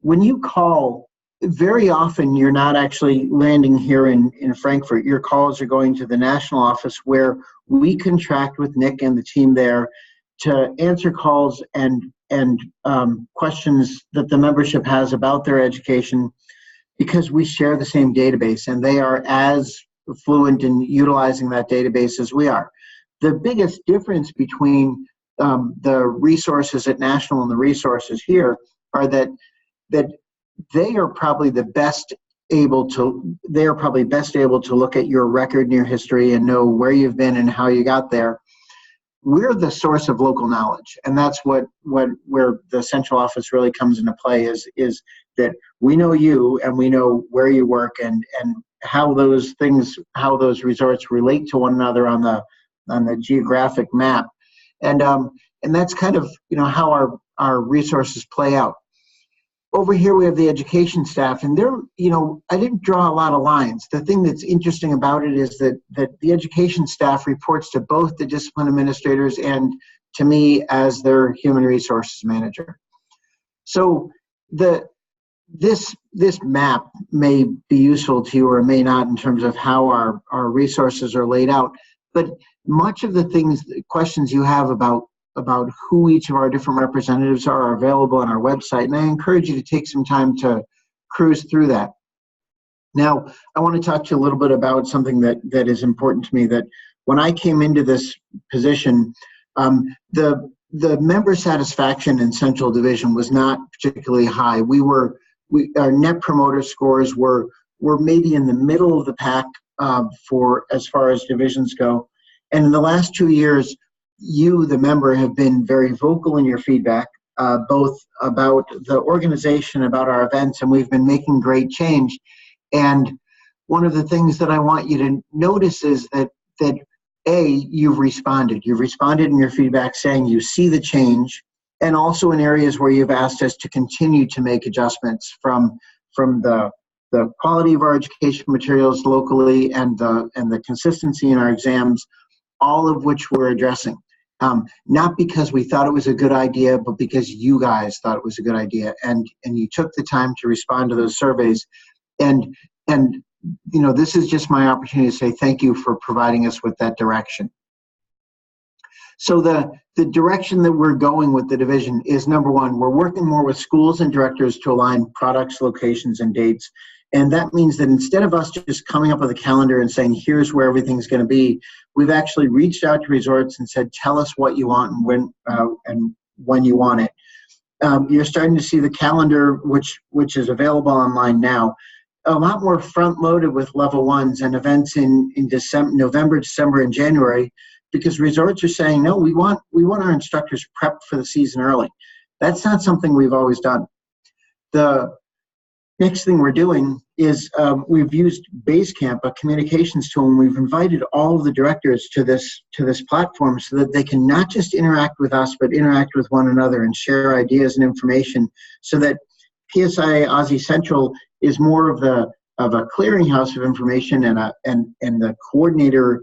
When you call, very often you're not actually landing here in Frankfurt. Your calls are going to the national office, where we contract with Nick and the team there to answer calls and questions that the membership has about their education, because we share the same database and they are as fluent in utilizing that database as we are. The biggest difference between the resources at national and the resources here are that they are probably best able to look at your record and your history and know where you've been and how you got there. We're the source of local knowledge, and that's where the central office really comes into play, is that we know you and we know where you work and how those resorts relate to one another on the geographic map, and that's kind of, you know, how our resources play out. Over here we have the education staff, and they're, you know, I didn't draw a lot of lines. The thing that's interesting about it is that the education staff reports to both the discipline administrators and to me as their human resources manager. So this map may be useful to you or may not in terms of how our resources are laid out, but much of the questions you have about who each of our different representatives are available on our website, and I encourage you to take some time to cruise through that. Now, I want to talk to you a little bit about something that is important to me, that when I came into this position, the member satisfaction in Central Division was not particularly high. Our net promoter scores were maybe in the middle of the pack for as far as divisions go. And in the last 2 years, you, the member, have been very vocal in your feedback, both about the organization, about our events, and we've been making great change. And one of the things that I want you to notice is that you've responded. You've responded in your feedback saying you see the change, and also in areas where you've asked us to continue to make adjustments from the quality of our education materials locally and the consistency in our exams, all of which we're addressing. Not because we thought it was a good idea, but because you guys thought it was a good idea, and you took the time to respond to those surveys. And this is just my opportunity to say thank you for providing us with that direction. So the direction that we're going with the division is, number one, we're working more with schools and directors to align products, locations, and dates. And that means that instead of us just coming up with a calendar and saying, here's where everything's going to be, we've actually reached out to resorts and said, tell us what you want and when you want it. You're starting to see the calendar, which is available online now, a lot more front-loaded with level ones and events in November, December, and January, because resorts are saying, no, we want our instructors prepped for the season early. That's not something we've always done. The next thing we're doing is we've used Basecamp, a communications tool, and we've invited all of the directors to this platform so that they can not just interact with us, but interact with one another and share ideas and information, so that PSIA-AASI Central is more of a clearinghouse of information and the coordinator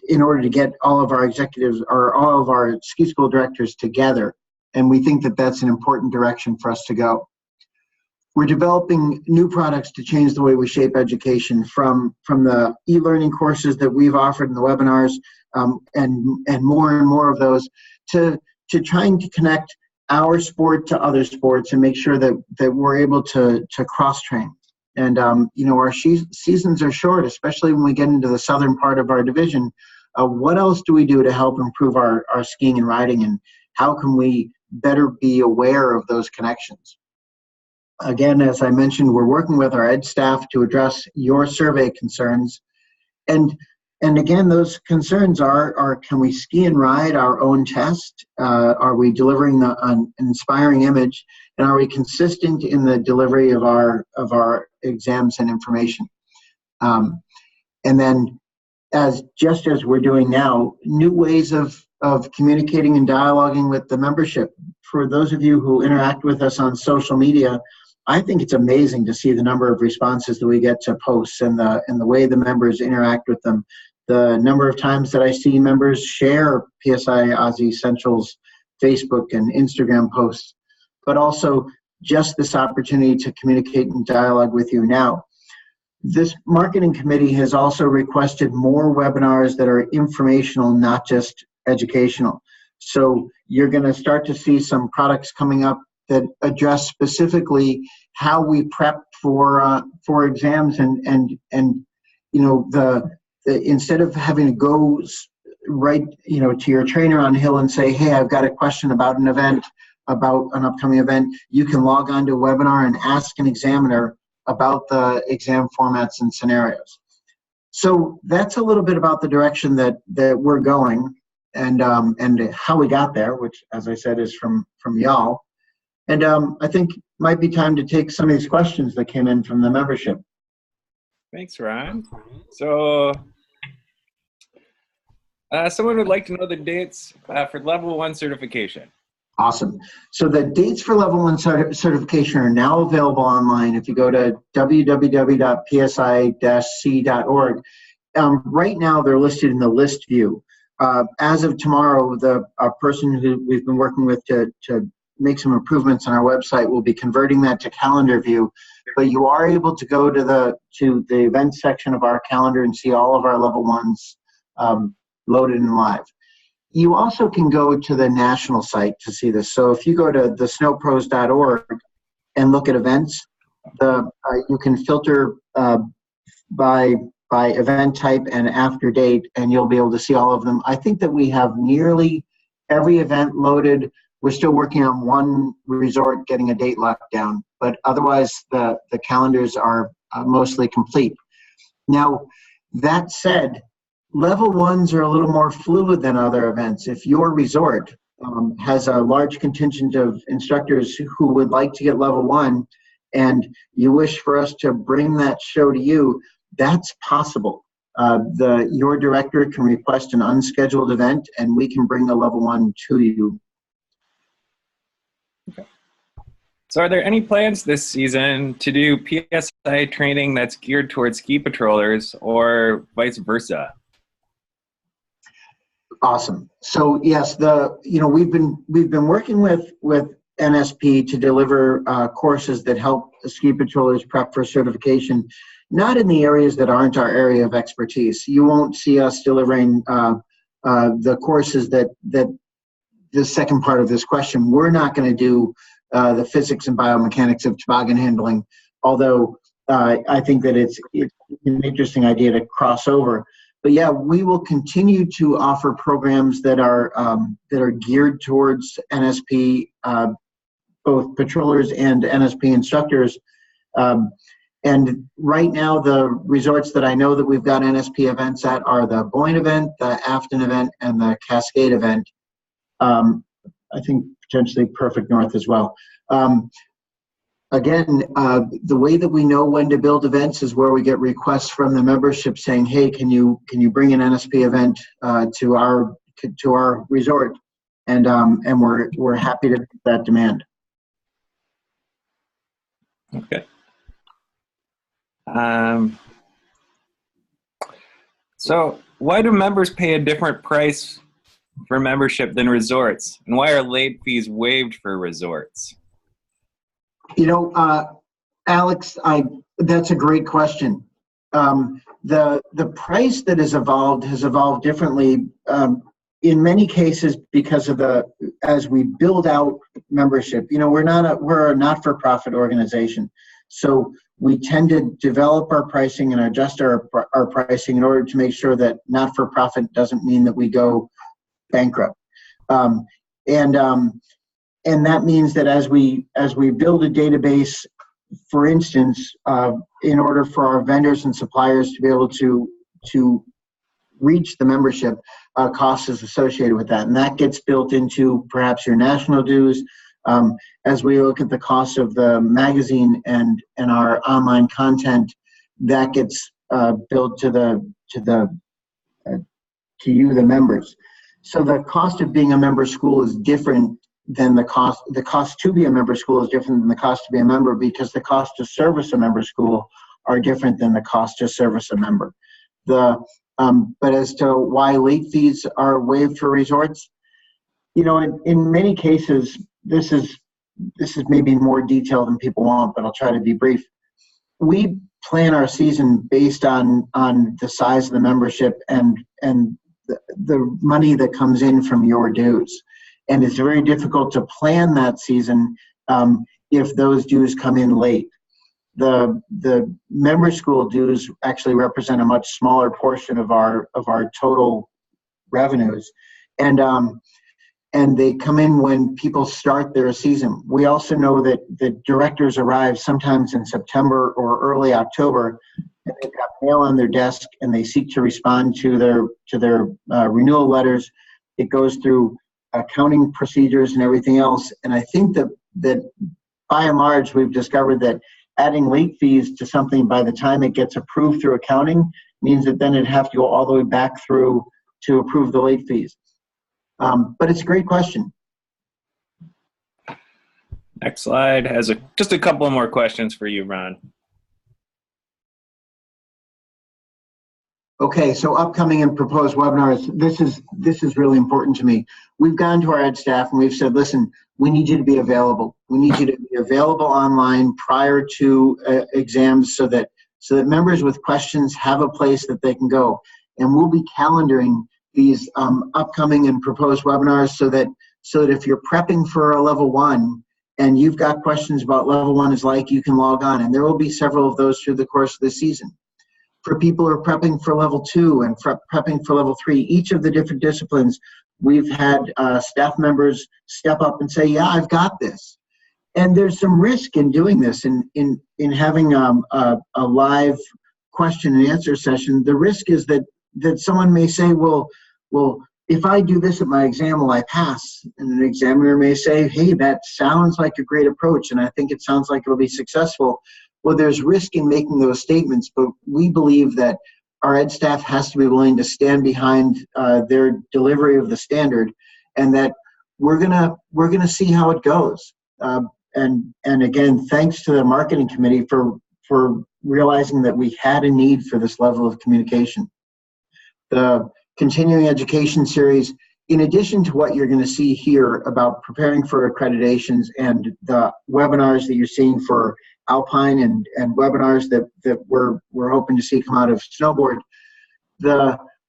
in order to get all of our executives or all of our ski school directors together. And we think that that's an important direction for us to go. We're developing new products to change the way we shape education, from the e-learning courses that we've offered in the webinars, and more of those, to trying to connect our sport to other sports and make sure that we're able to cross-train. And our seasons are short, especially when we get into the southern part of our division. What else do we do to help improve our skiing and riding, and how can we better be aware of those connections? Again, as I mentioned, we're working with our ed staff to address your survey concerns. And again, those concerns are can we ski and ride our own test? Are we delivering an inspiring image? And are we consistent in the delivery of our exams and information? And then, just as we're doing now, new ways of communicating and dialoguing with the membership. For those of you who interact with us on social media, I think it's amazing to see the number of responses that we get to posts and the way the members interact with them. The number of times that I see members share PSIA-AASI Central's Facebook and Instagram posts, but also just this opportunity to communicate and dialogue with you now. This marketing committee has also requested more webinars that are informational, not just educational. So you're going to start to see some products coming up that address specifically how we prep for exams, and instead of having to go right to your trainer on Hill and say, hey, I've got a question about an event, about an upcoming event, you can log on to a webinar and ask an examiner about the exam formats and scenarios. So that's a little bit about the direction that we're going, and how we got there, which, as I said, is from y'all. And I think it might be time to take some of these questions that came in from the membership. Thanks, Ron. So someone would like to know the dates for level 1 certification. Awesome. So the dates for level 1 certification are now available online. If you go to www.psi-c.org, right now they're listed in the list view. As of tomorrow, a person who we've been working with to make some improvements on our website will be converting that to calendar view. But you are able to go to the events section of our calendar and see all of our level 1s loaded and live. You also can go to the national site to see this. So if you go to thesnowpros.org and look at events, you can filter by event type and after date, and you'll be able to see all of them. I think that we have nearly every event loaded. We're still working on one resort getting a date locked down, but otherwise the calendars are mostly complete. Now, that said, level 1s are a little more fluid than other events. If your resort has a large contingent of instructors who would like to get level 1, and you wish for us to bring that show to you, that's possible. Your director can request an unscheduled event, and we can bring the level 1 to you. Okay. So are there any plans this season to do PSI training that's geared towards ski patrollers, or vice versa? Awesome. So yes, we've been working with NSP to deliver courses that help ski patrollers prep for certification. not in the areas that aren't our area of expertise. You won't see us delivering the courses that the second part of this question. We're not going to do the physics and biomechanics of toboggan handling, although I think that it's an interesting idea to cross over. But yeah, we will continue to offer programs that are geared towards NSP, both patrollers and NSP instructors. And right now, the resorts that I know that we've got NSP events at are the Boyne event, the Afton event, and the Cascade event. I think potentially Perfect North as well. Again, the way that we know when to build events is where we get requests from the membership saying, "Hey, can you bring an NSP event to our resort?" And we're happy to meet that demand. Okay. So why do members pay a different price for membership than resorts? And why are late fees waived for resorts? You know, Alex, that's a great question. The price that has evolved differently in many cases because of as we build out membership. You know, we're a not-for-profit organization, so we tend to develop our pricing and adjust our pricing in order to make sure that not-for-profit doesn't mean that we go bankrupt. And that means that as we build a database, for instance, in order for our vendors and suppliers to be able to reach the membership, costs is associated with that, and that gets built into perhaps your national dues. As we look at the cost of the magazine and our online content, that gets billed to you, the members. So the cost of being a member school is different than the cost to be a member school is different than the cost to be a member, because the cost to service a member school are different than the cost to service a member. But as to why late fees are waived for resorts, you know, in many cases, this is maybe more detail than people want, but I'll try to be brief. We plan our season based on the size of the membership and the money that comes in from your dues. And it's very difficult to plan that season if those dues come in late. The member school dues actually represent a much smaller portion of our total revenues, and they come in when people start their season. We also know that the directors arrive sometimes in September or early October, and they've got mail on their desk, and they seek to respond to their renewal letters. It goes through accounting procedures and everything else. And I think that by and large, we've discovered that adding late fees to something by the time it gets approved through accounting means that then it'd have to go all the way back through to approve the late fees. But it's a great question. Next slide has just a couple more questions for you, Ron. Okay, so upcoming and proposed webinars, this is really important to me. We've gone to our ed staff and we've said, listen, we need you to be available. We need you to be available online prior to exams so that members with questions have a place that they can go. And we'll be calendaring these upcoming and proposed webinars so that if you're prepping for a level 1 and you've got questions about level 1 is like, you can log on, and there will be several of those through the course of the season. For people who are prepping for level 2 and prepping for level 3, each of the different disciplines, we've had staff members step up and say, yeah, I've got this. And there's some risk in doing this, in having a live question and answer session. The risk is that someone may say, well, if I do this at my exam, will I pass? And an examiner may say, hey, that sounds like a great approach, and I think it sounds like it'll be successful. Well, there's risk in making those statements, but we believe that our ed staff has to be willing to stand behind their delivery of the standard, and that we're gonna see how it goes. And again, thanks to the marketing committee for realizing that we had a need for this level of communication. The continuing education series, in addition to what you're going to see here about preparing for accreditations and the webinars that you're seeing for Alpine and webinars that we're hoping to see come out of snowboard.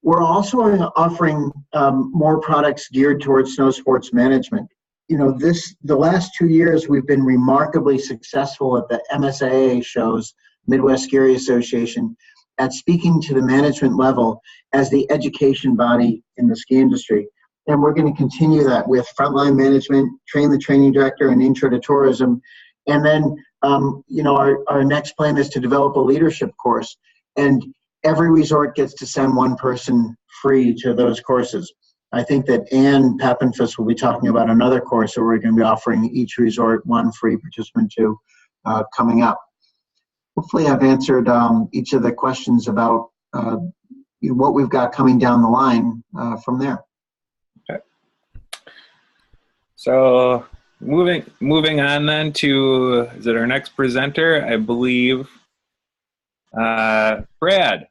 We're also offering more products geared towards snow sports management. You know, the last 2 years we've been remarkably successful at the MSIA shows, Midwest Ski Association, at speaking to the management level as the education body in the ski industry. And we're going to continue that with frontline management, train the training director, and intro to tourism. And then, you know, our next plan is to develop a leadership course. And every resort gets to send one person free to those courses. I think that Ann Pappenfuss will be talking about another course that we're going to be offering each resort one free participant to coming up. Hopefully I've answered each of the questions about what we've got coming down the line from there. Okay. So moving on then to, is it our next presenter? I believe, Brad.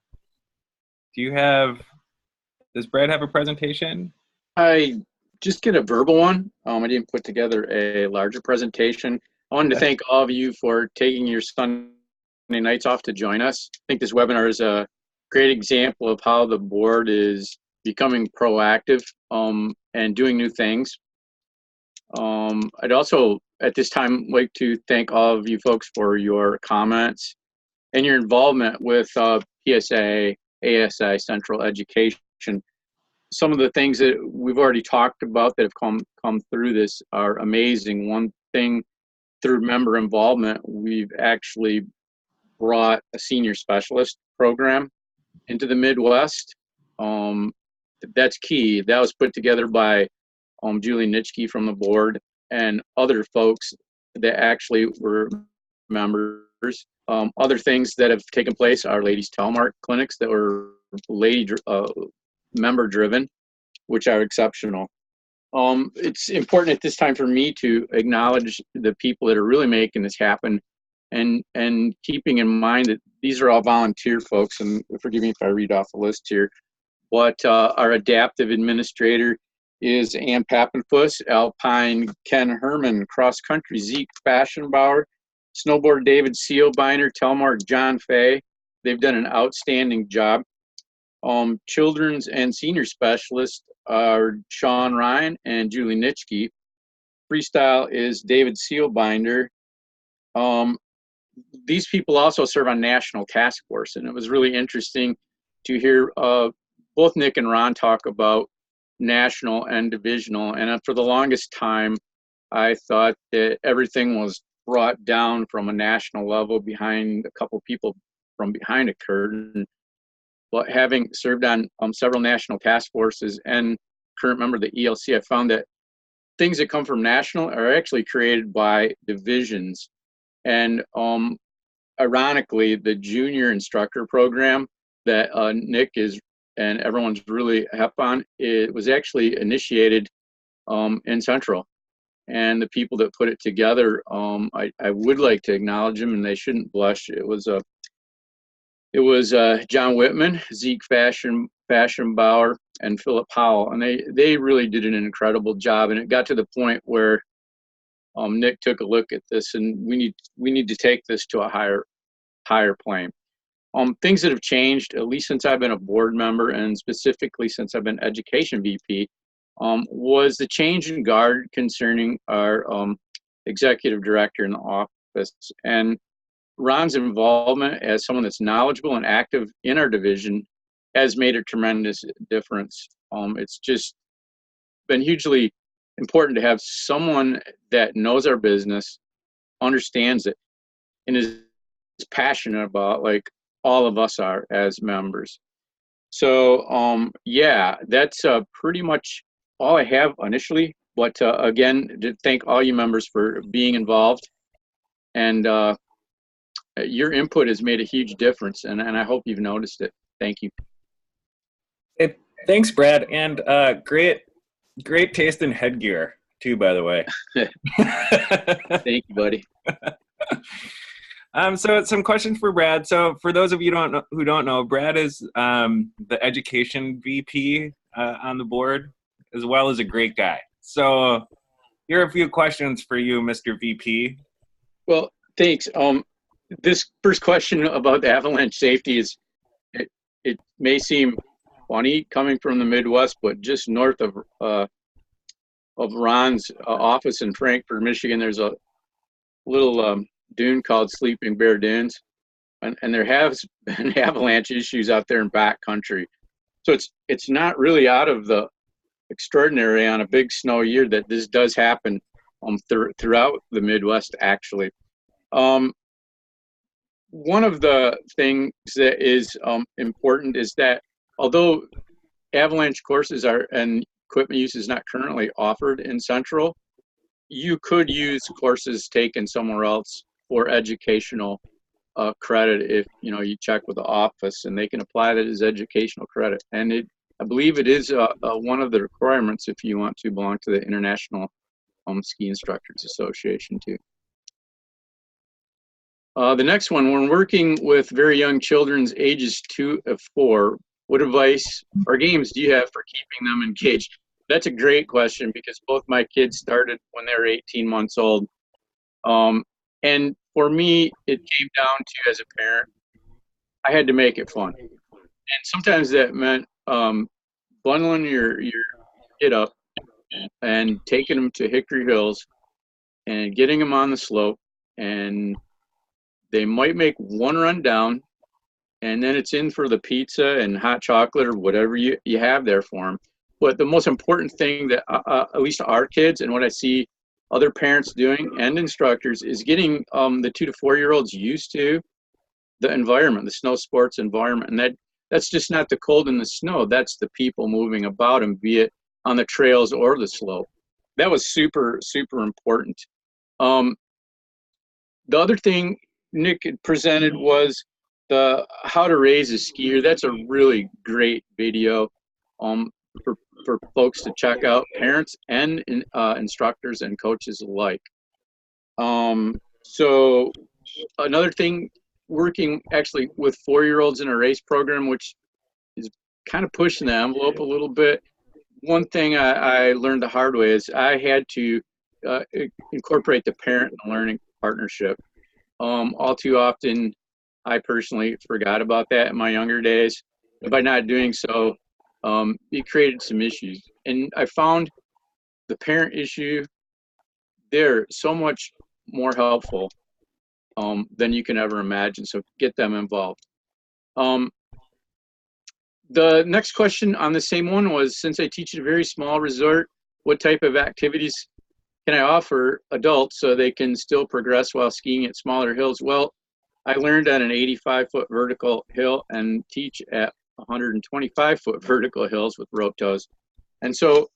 Does Brad have a presentation? I just get a verbal one. I didn't put together a larger presentation. I wanted to thank all of you for taking your Sunday nights off to join us. I think this webinar is a great example of how the board is becoming proactive and doing new things. I'd also, at this time, like to thank all of you folks for your comments and your involvement with PSIA-AASI Central Education. Some of the things that we've already talked about that have come through this are amazing. One thing, through member involvement, we've actually brought a senior specialist program into the Midwest. That's key. That was put together by Julie Nitschke from the board and other folks that actually were members. Other things that have taken place are ladies telemark clinics that were member driven, which are exceptional. It's important at this time for me to acknowledge the people that are really making this happen, and keeping in mind that these are all volunteer folks, and forgive me if I read off the list here, but our adaptive administrator is Ann Pappenfuss, Alpine Ken Herrin, cross country Zeke Fashionbauer, snowboard David Seelbeiner, telemark John Fay. They've done an outstanding job. Children's and senior specialists are Sean Ryan and Julie Nitschke. Freestyle is David Seelbinder. These people also serve on national task force, and it was really interesting to hear both Nick and Ron talk about national and divisional. And for the longest time, I thought that everything was brought down from a national level behind a couple people from behind a curtain. But having served on several national task forces and current member of the ELC, I found that things that come from national are actually created by divisions. And ironically, the junior instructor program that Nick is and everyone's really hep on, it was actually initiated in Central. And the people that put it together, I would like to acknowledge them, and they shouldn't blush. It was John Whitman, Zeke Fashionbauer, and Philip Powell, and they really did an incredible job. And it got to the point where Nick took a look at this, and we need to take this to a higher plane. Things that have changed, at least since I've been a board member, and specifically since I've been education VP, was the change in guard concerning our executive director in the office. And Ron's involvement as someone that's knowledgeable and active in our division has made a tremendous difference. It's just been hugely important to have someone that knows our business, understands it, and is passionate about, like all of us are as members. So yeah, that's pretty much all I have initially. But again, to thank all you members for being involved, and your input has made a huge difference, and I hope you've noticed it. Thank you. Hey, thanks, Brad, and great taste in headgear too, by the way. Thank you, buddy. So some questions for Brad. So for those of you who don't know, Brad is the education VP on the board, as well as a great guy. So here are a few questions for you, Mr. VP. Well, thanks. this first question about the avalanche safety is, it may seem funny coming from the Midwest, but just north of Ron's office in Frankfort, Michigan, there's a little dune called Sleeping Bear Dunes, and there has been avalanche issues out there in backcountry. So it's not really out of the extraordinary on a big snow year that this does happen throughout the Midwest, actually. One of the things that is important is that although avalanche courses and equipment use is not currently offered in Central, you could use courses taken somewhere else for educational credit if you check with the office, and they can apply that as educational credit. And I believe it is one of the requirements if you want to belong to the International Ski Instructors Association too. The next one, when working with very young children's ages 2 to 4, what advice or games do you have for keeping them engaged? That's a great question, because both my kids started when they were 18 months old. And for me, it came down to, as a parent, I had to make it fun. And sometimes that meant bundling your kid up and taking them to Hickory Hills and getting them on the slope, and they might make one run down, and then it's in for the pizza and hot chocolate or whatever you have there for them. But the most important thing that at least our kids, and what I see other parents doing and instructors, is getting the 2 to 4 year olds used to the environment, the snow sports environment. And that's just not the cold and the snow, that's the people moving about them, be it on the trails or the slope. That was super, super important. The other thing Nick had presented was the how to raise a skier. That's a really great video for folks to check out, parents and instructors and coaches alike. So another thing, working actually with 4-year-olds in a race program, which is kind of pushing the envelope a little bit. One thing I learned the hard way is I had to incorporate the parent and learning partnership. All too often, I personally forgot about that in my younger days. By not doing so, it created some issues. And I found the parent issue, they're so much more helpful than you can ever imagine. So get them involved. The next question on the same one was, since I teach at a very small resort, what type of activities can I offer adults so they can still progress while skiing at smaller hills? Well, I learned at an 85-foot vertical hill and teach at 125-foot vertical hills with rope toes. And so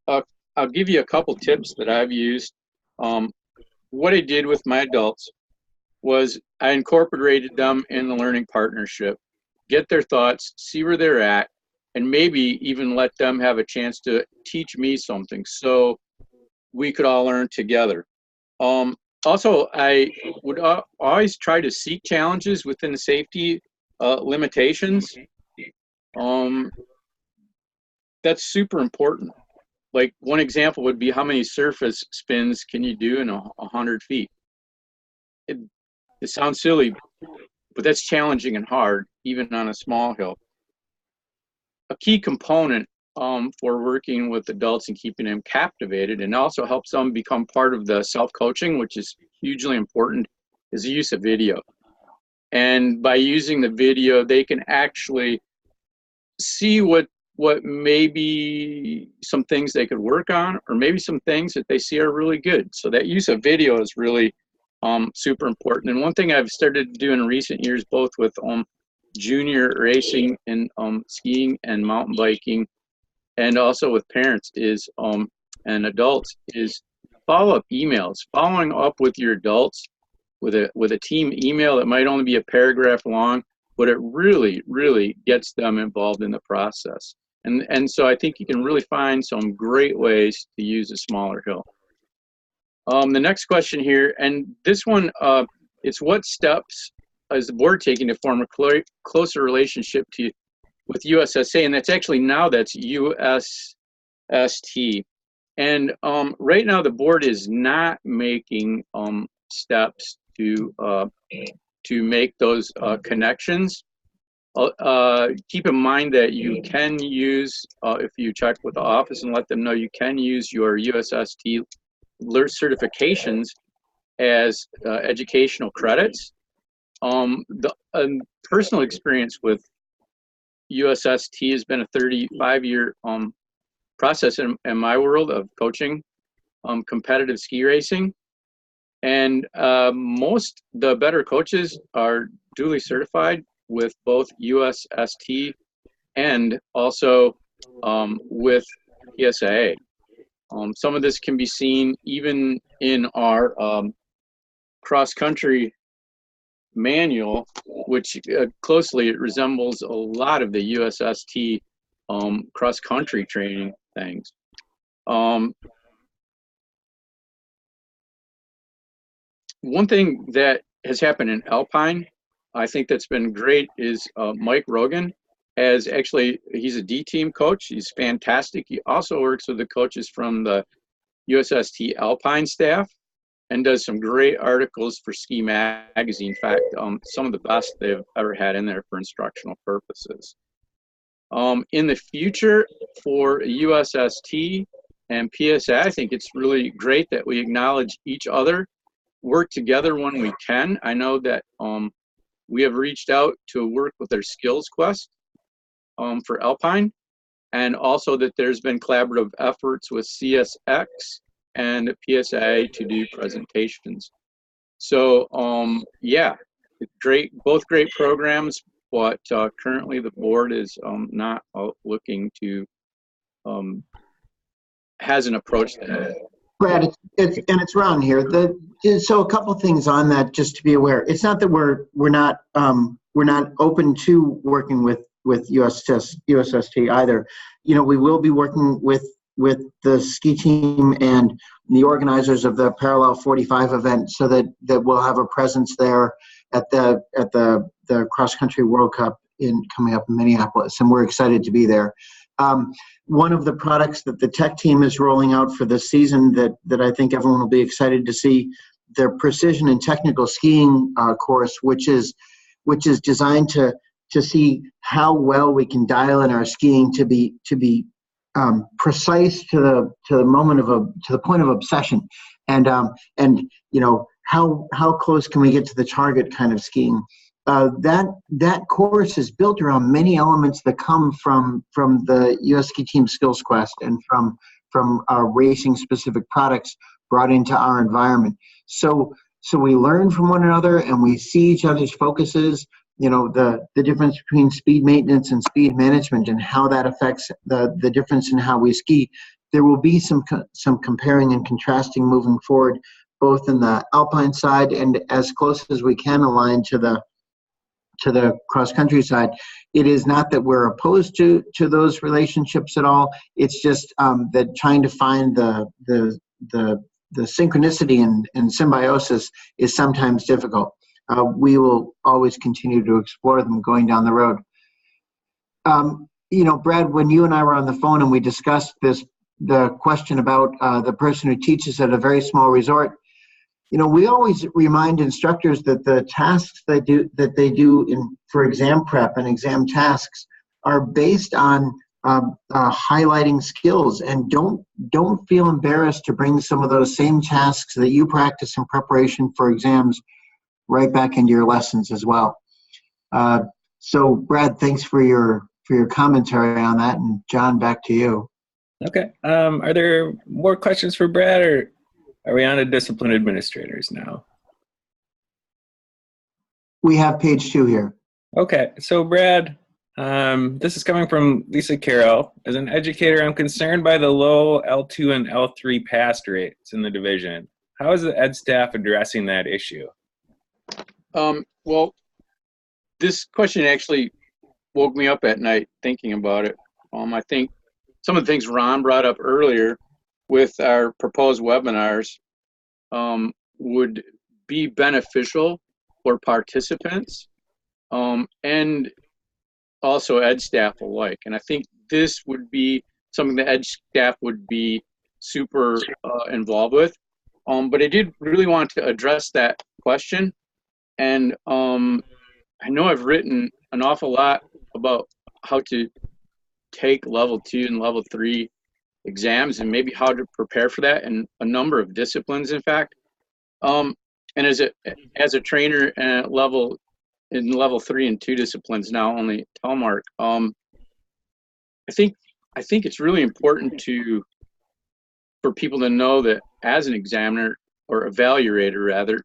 I'll give you a couple tips that I've used. What I did with my adults was I incorporated them in the learning partnership, get their thoughts, see where they're at, and maybe even let them have a chance to teach me something so we could all learn together. Also, I would always try to seek challenges within the safety limitations. That's super important. Like one example would be, how many surface spins can you do in 100 feet? It sounds silly, but that's challenging and hard, even on a small hill. A key component for working with adults and keeping them captivated, and also helps them become part of the self-coaching, which is hugely important, is the use of video. And by using the video, they can actually see what maybe some things they could work on, or maybe some things that they see are really good. So that use of video is really super important. And one thing I've started to do in recent years, both with junior racing and skiing and mountain biking, and also with parents is and adults, is follow-up emails. Following up with your adults with a team email that might only be a paragraph long, but it really, really gets them involved in the process. And so I think you can really find some great ways to use a smaller hill. The next question here, and this one, it's what steps is the board taking to form a closer relationship with USSA? And that's actually now that's USST. And right now the board is not making steps to to make those connections. Keep in mind that you can use, if you check with the office and let them know, you can use your USST certifications as educational credits. The personal experience with USST has been a 35-year process in my world of coaching competitive ski racing. And the better coaches are duly certified with both USST and also with PSIA. Some of this can be seen even in our cross-country manual, which closely resembles a lot of the USST cross-country training things. One thing that has happened in Alpine, I think that's been great, is Mike Rogan he's a D-team coach. He's fantastic. He also works with the coaches from the USST Alpine staff and does some great articles for Ski Magazine. In fact, some of the best they've ever had in there for instructional purposes. In the future for USST and PSA, I think it's really great that we acknowledge each other, work together when we can. I know that we have reached out to work with their Skills Quest for Alpine, and also that there's been collaborative efforts with CSX and PSA to do presentations. So yeah, great, both great programs, but currently the board is not looking to, hasn't approached that. Brad, it's Ron here. So a couple things on that, just to be aware. It's not that we're not open to working with USST either. You know, we will be working with the ski team and the organizers of the Parallel 45 event, so that we'll have a presence there at the Cross Country World Cup coming up in Minneapolis, and we're excited to be there. One of the products that the tech team is rolling out for this season that I think everyone will be excited to see, their precision and technical skiing course, which is designed to see how well we can dial in our skiing to be precise to the moment to the point of obsession, and you know, how close can we get to the target kind of skiing. That course is built around many elements that come from the US Ski Team Skills Quest and from our racing specific products brought into our environment. So we learn from one another and we see each other's focuses. You know, the difference between speed maintenance and speed management and how that affects the difference in how we ski. There will be some comparing and contrasting moving forward, both in the Alpine side and as close as we can align to the cross-country side. It is not that we're opposed to those relationships at all. It's just that trying to find the synchronicity and symbiosis is sometimes difficult. We will always continue to explore them going down the road. You know, Brad, when you and I were on the phone and we discussed the question about the person who teaches at a very small resort, you know, we always remind instructors that the tasks they do for exam prep and exam tasks are based on highlighting skills, and don't feel embarrassed to bring some of those same tasks that you practice in preparation for exams right back into your lessons as well. So Brad, thanks for your commentary on that, and John, back to you. Okay. Are there more questions for Brad, or are we on to discipline administrators now? We have page 2 here. Okay, so Brad, this is coming from Lisa Carroll. As an educator, I'm concerned by the low L2 and L3 pass rates in the division. How is the ed staff addressing that issue? Well, this question actually woke me up at night thinking about it. I think some of the things Ron brought up earlier with our proposed webinars would be beneficial for participants and also ed staff alike. And I think this would be something that ed staff would be super involved with. But I did really want to address that question And I know I've written an awful lot about how to take level 2 and level 3 exams and maybe how to prepare for that in a number of disciplines, in fact. And as a trainer at level 3 and 2 disciplines now, only telemark, I think it's really important for people to know that as an examiner or evaluator rather,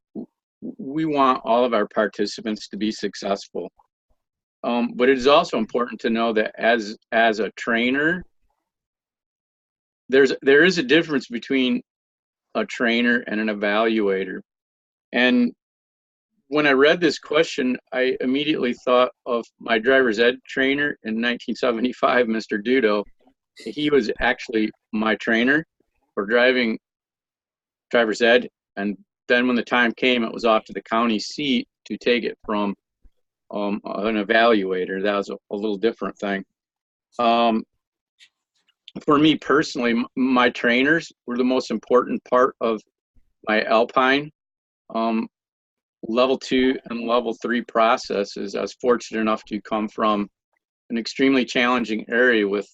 we want all of our participants to be successful. But it is also important to know that as a trainer, there is a difference between a trainer and an evaluator. And when I read this question, I immediately thought of my driver's ed trainer in 1975, Mr. Dudo. He was actually my trainer for driving driver's ed. And then when the time came, it was off to the county seat to take it from an evaluator. That was a little different thing. For me personally, my trainers were the most important part of my Alpine level 2 and level 3 processes. I was fortunate enough to come from an extremely challenging area with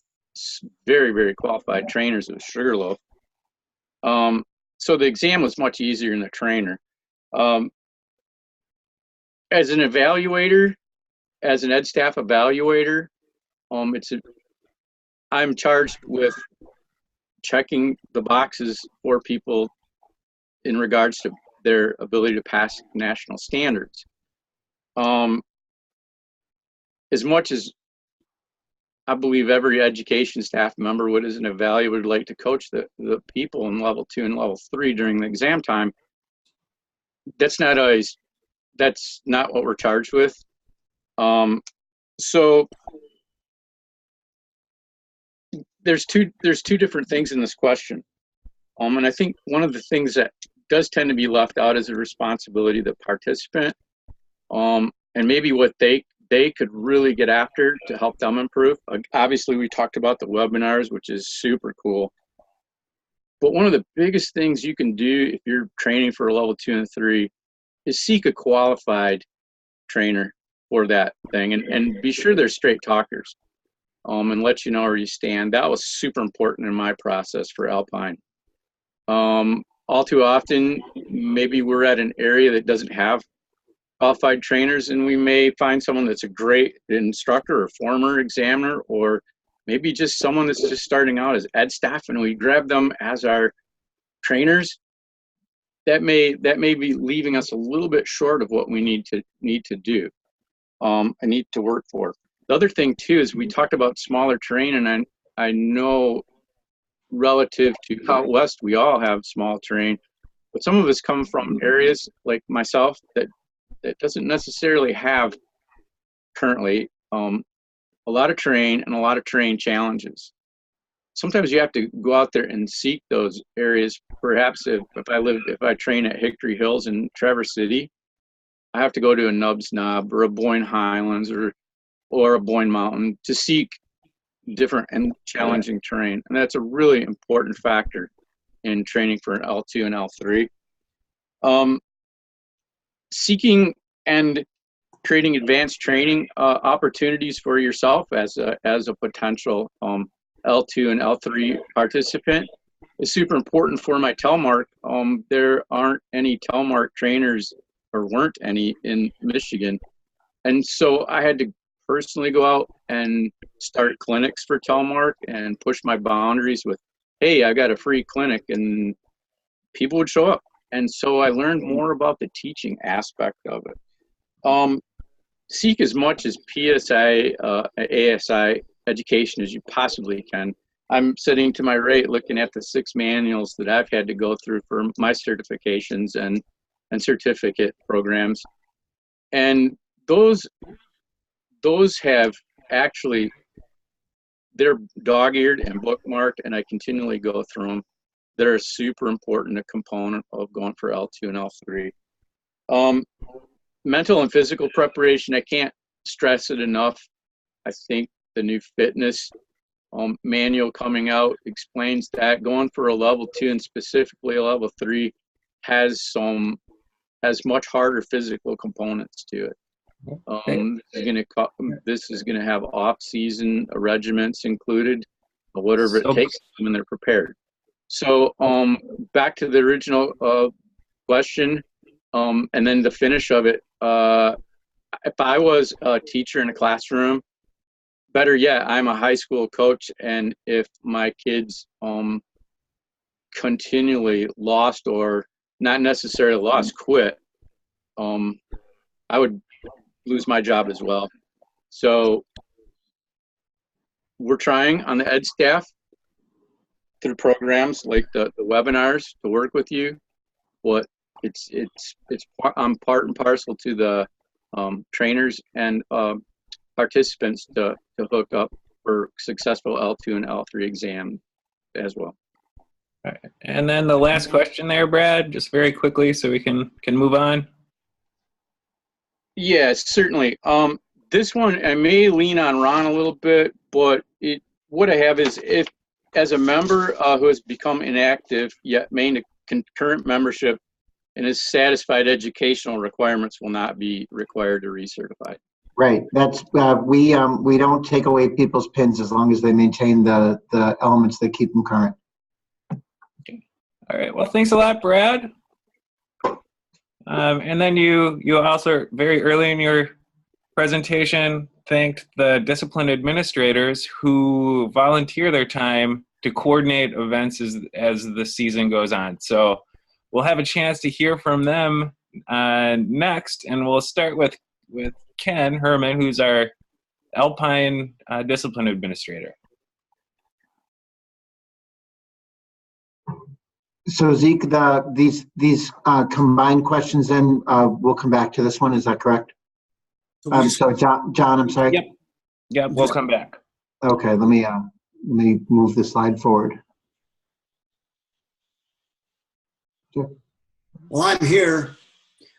very, very qualified trainers at Sugarloaf. So the exam was much easier than the trainer. As an evaluator, as an ed staff evaluator, I'm charged with checking the boxes for people in regards to their ability to pass national standards. As much as I believe every education staff member would, as an evaluator, would like to coach the people in level 2 and level 3 during the exam time, that's not what we're charged with. So there's two different things in this question. And I think one of the things that does tend to be left out is the responsibility of the participant, and maybe what they could really get after to help them improve. Obviously, we talked about the webinars, which is super cool. But one of the biggest things you can do if you're training for a level 2 and 3 is seek a qualified trainer for that thing, and be sure they're straight talkers, and let you know where you stand. That was super important in my process for Alpine. All too often, maybe we're at an area that doesn't have qualified trainers, and we may find someone that's a great instructor or former examiner, or maybe just someone that's just starting out as ed staff, and we grab them as our trainers. That may be leaving us a little bit short of what we need to do, and need to work for. The other thing too is we talked about smaller terrain, and I know relative to out west we all have small terrain, but some of us come from areas like myself that doesn't necessarily have currently a lot of terrain and a lot of terrain challenges. Sometimes you have to go out there and seek those areas. Perhaps if I train at Hickory Hills in Traverse City, I have to go to a Nubs Knob or a Boyne Highlands or a Boyne Mountain to seek different and challenging terrain. And that's a really important factor in training for an L2 and L3. Seeking and creating advanced training opportunities for yourself as a potential L2 and L3 participant is super important for my telemark. There aren't any telemark trainers, or weren't any, in Michigan. And so I had to personally go out and start clinics for telemark and push my boundaries with, hey, I got a free clinic, and people would show up. And so I learned more about the teaching aspect of it. Seek as much as PSIA-AASI education as you possibly can. I'm sitting to my right looking at the 6 manuals that I've had to go through for my certifications and certificate programs. And those have actually, they're dog-eared and bookmarked, and I continually go through them. They're a super important component of going for L2 and L3. Mental and physical preparation, I can't stress it enough. I think the new fitness manual coming out explains that going for a level 2 and specifically a level 3 has some has much harder physical components to it. This is gonna have off-season regiments included, whatever it takes when they're prepared. So back to the original question, and then the finish of it. If I was a teacher in a classroom, better yet, I'm a high school coach, and if my kids continually lost, or not necessarily lost, quit, I would lose my job as well. So we're trying on the ed staff through programs like the webinars to work with you. It's part and parcel to the trainers and participants to hook up for successful L2 and L3 exam as well. All right. And then the last question there, Brad, just very quickly so we can move on. Yes, certainly. This one, I may lean on Ron a little bit, but what I have is, if as a member who has become inactive yet maintained a concurrent membership and is satisfied educational requirements, will not be required to recertify. Right. That's we don't take away people's pins as long as they maintain the elements that keep them current. Okay. All right. Well, thanks a lot, Brad. And then you also very early in your presentation thanked the discipline administrators who volunteer their time to coordinate events as the season goes on. So we'll have a chance to hear from them next, and we'll start with Ken Herrin, who's our Alpine discipline administrator. So Zeke, these combined questions, then we'll come back to this one. Is that correct? So John, I'm sorry. Yep. We'll come back. Okay. Let me move the slide forward. Well, I'm here.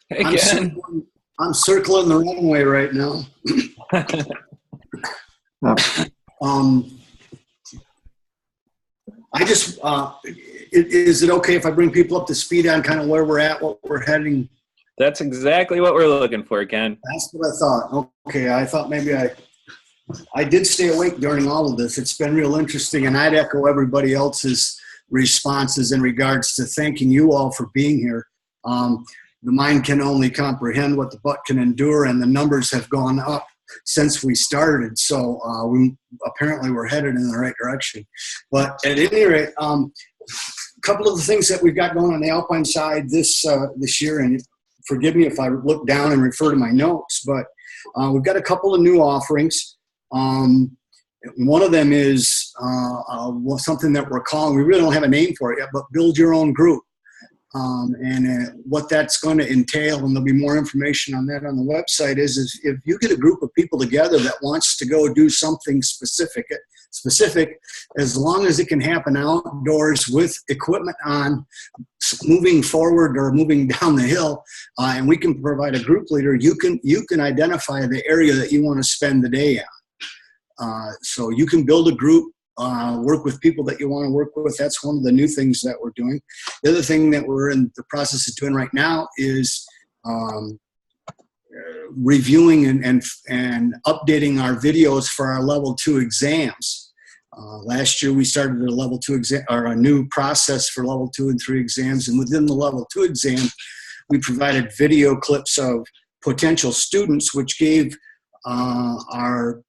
Hey, I'm circling the runway right now. I just, is it okay if I bring people up to speed on kind of where we're at, what we're heading? That's exactly what we're looking for, Ken. That's what I thought. Okay, I thought maybe I did stay awake during all of this. It's been real interesting, and I'd echo everybody else's responses in regards to thanking you all for being here. The mind can only comprehend what the butt can endure, and the numbers have gone up since we started. So we apparently we're headed in the right direction. But at any rate, a couple of the things that we've got going on the Alpine side this year, and forgive me if I look down and refer to my notes, but we've got a couple of new offerings. One of them is something that we're calling, we really don't have a name for it yet, but Build Your Own Group. And what that's going to entail, and there'll be more information on that on the website, is if you get a group of people together that wants to go do something specific, as long as it can happen outdoors with equipment on, moving forward or moving down the hill, and we can provide a group leader, you can identify the area that you want to spend the day on. So you can build a group, work with people that you want to work with. That's one of the new things that we're doing. The other thing that we're in the process of doing right now is reviewing and updating our videos for our level 2 exams. Last year we started a level 2 exam, or a new process for level 2 and 3 exams, and within the level 2 exam we provided video clips of potential students, which gave our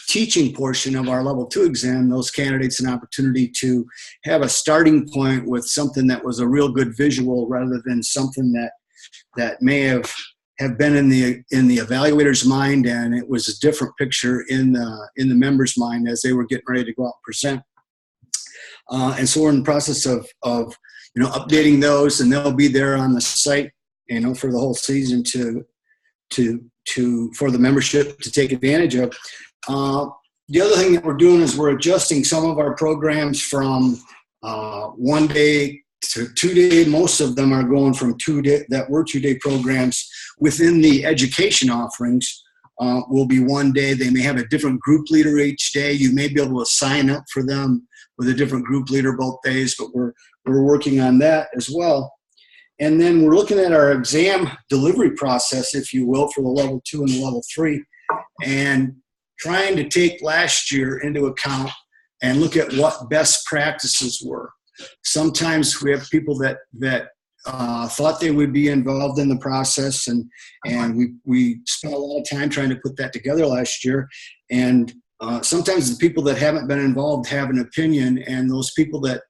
teaching portion of our level 2 exam, those candidates an opportunity to have a starting point with something that was a real good visual, rather than something that may have been in the evaluator's mind, and it was a different picture in the member's mind as they were getting ready to go out and present. And so we're in the process of updating those, and they'll be there on the site, for the whole season for the membership to take advantage of. The other thing that we're doing is we're adjusting some of our programs from 1 day to 2 day. Most of them are going from 2 day programs. Within the education offerings will be 1 day. They may have a different group leader each day. You may be able to sign up for them with a different group leader both days, but we're working on that as well. And then we're looking at our exam delivery process, if you will, for the level 2 and the level 3, and trying to take last year into account and look at what best practices were. Sometimes we have people that thought they would be involved in the process, and we spent a lot of time trying to put that together last year. And sometimes the people that haven't been involved have an opinion, and those people that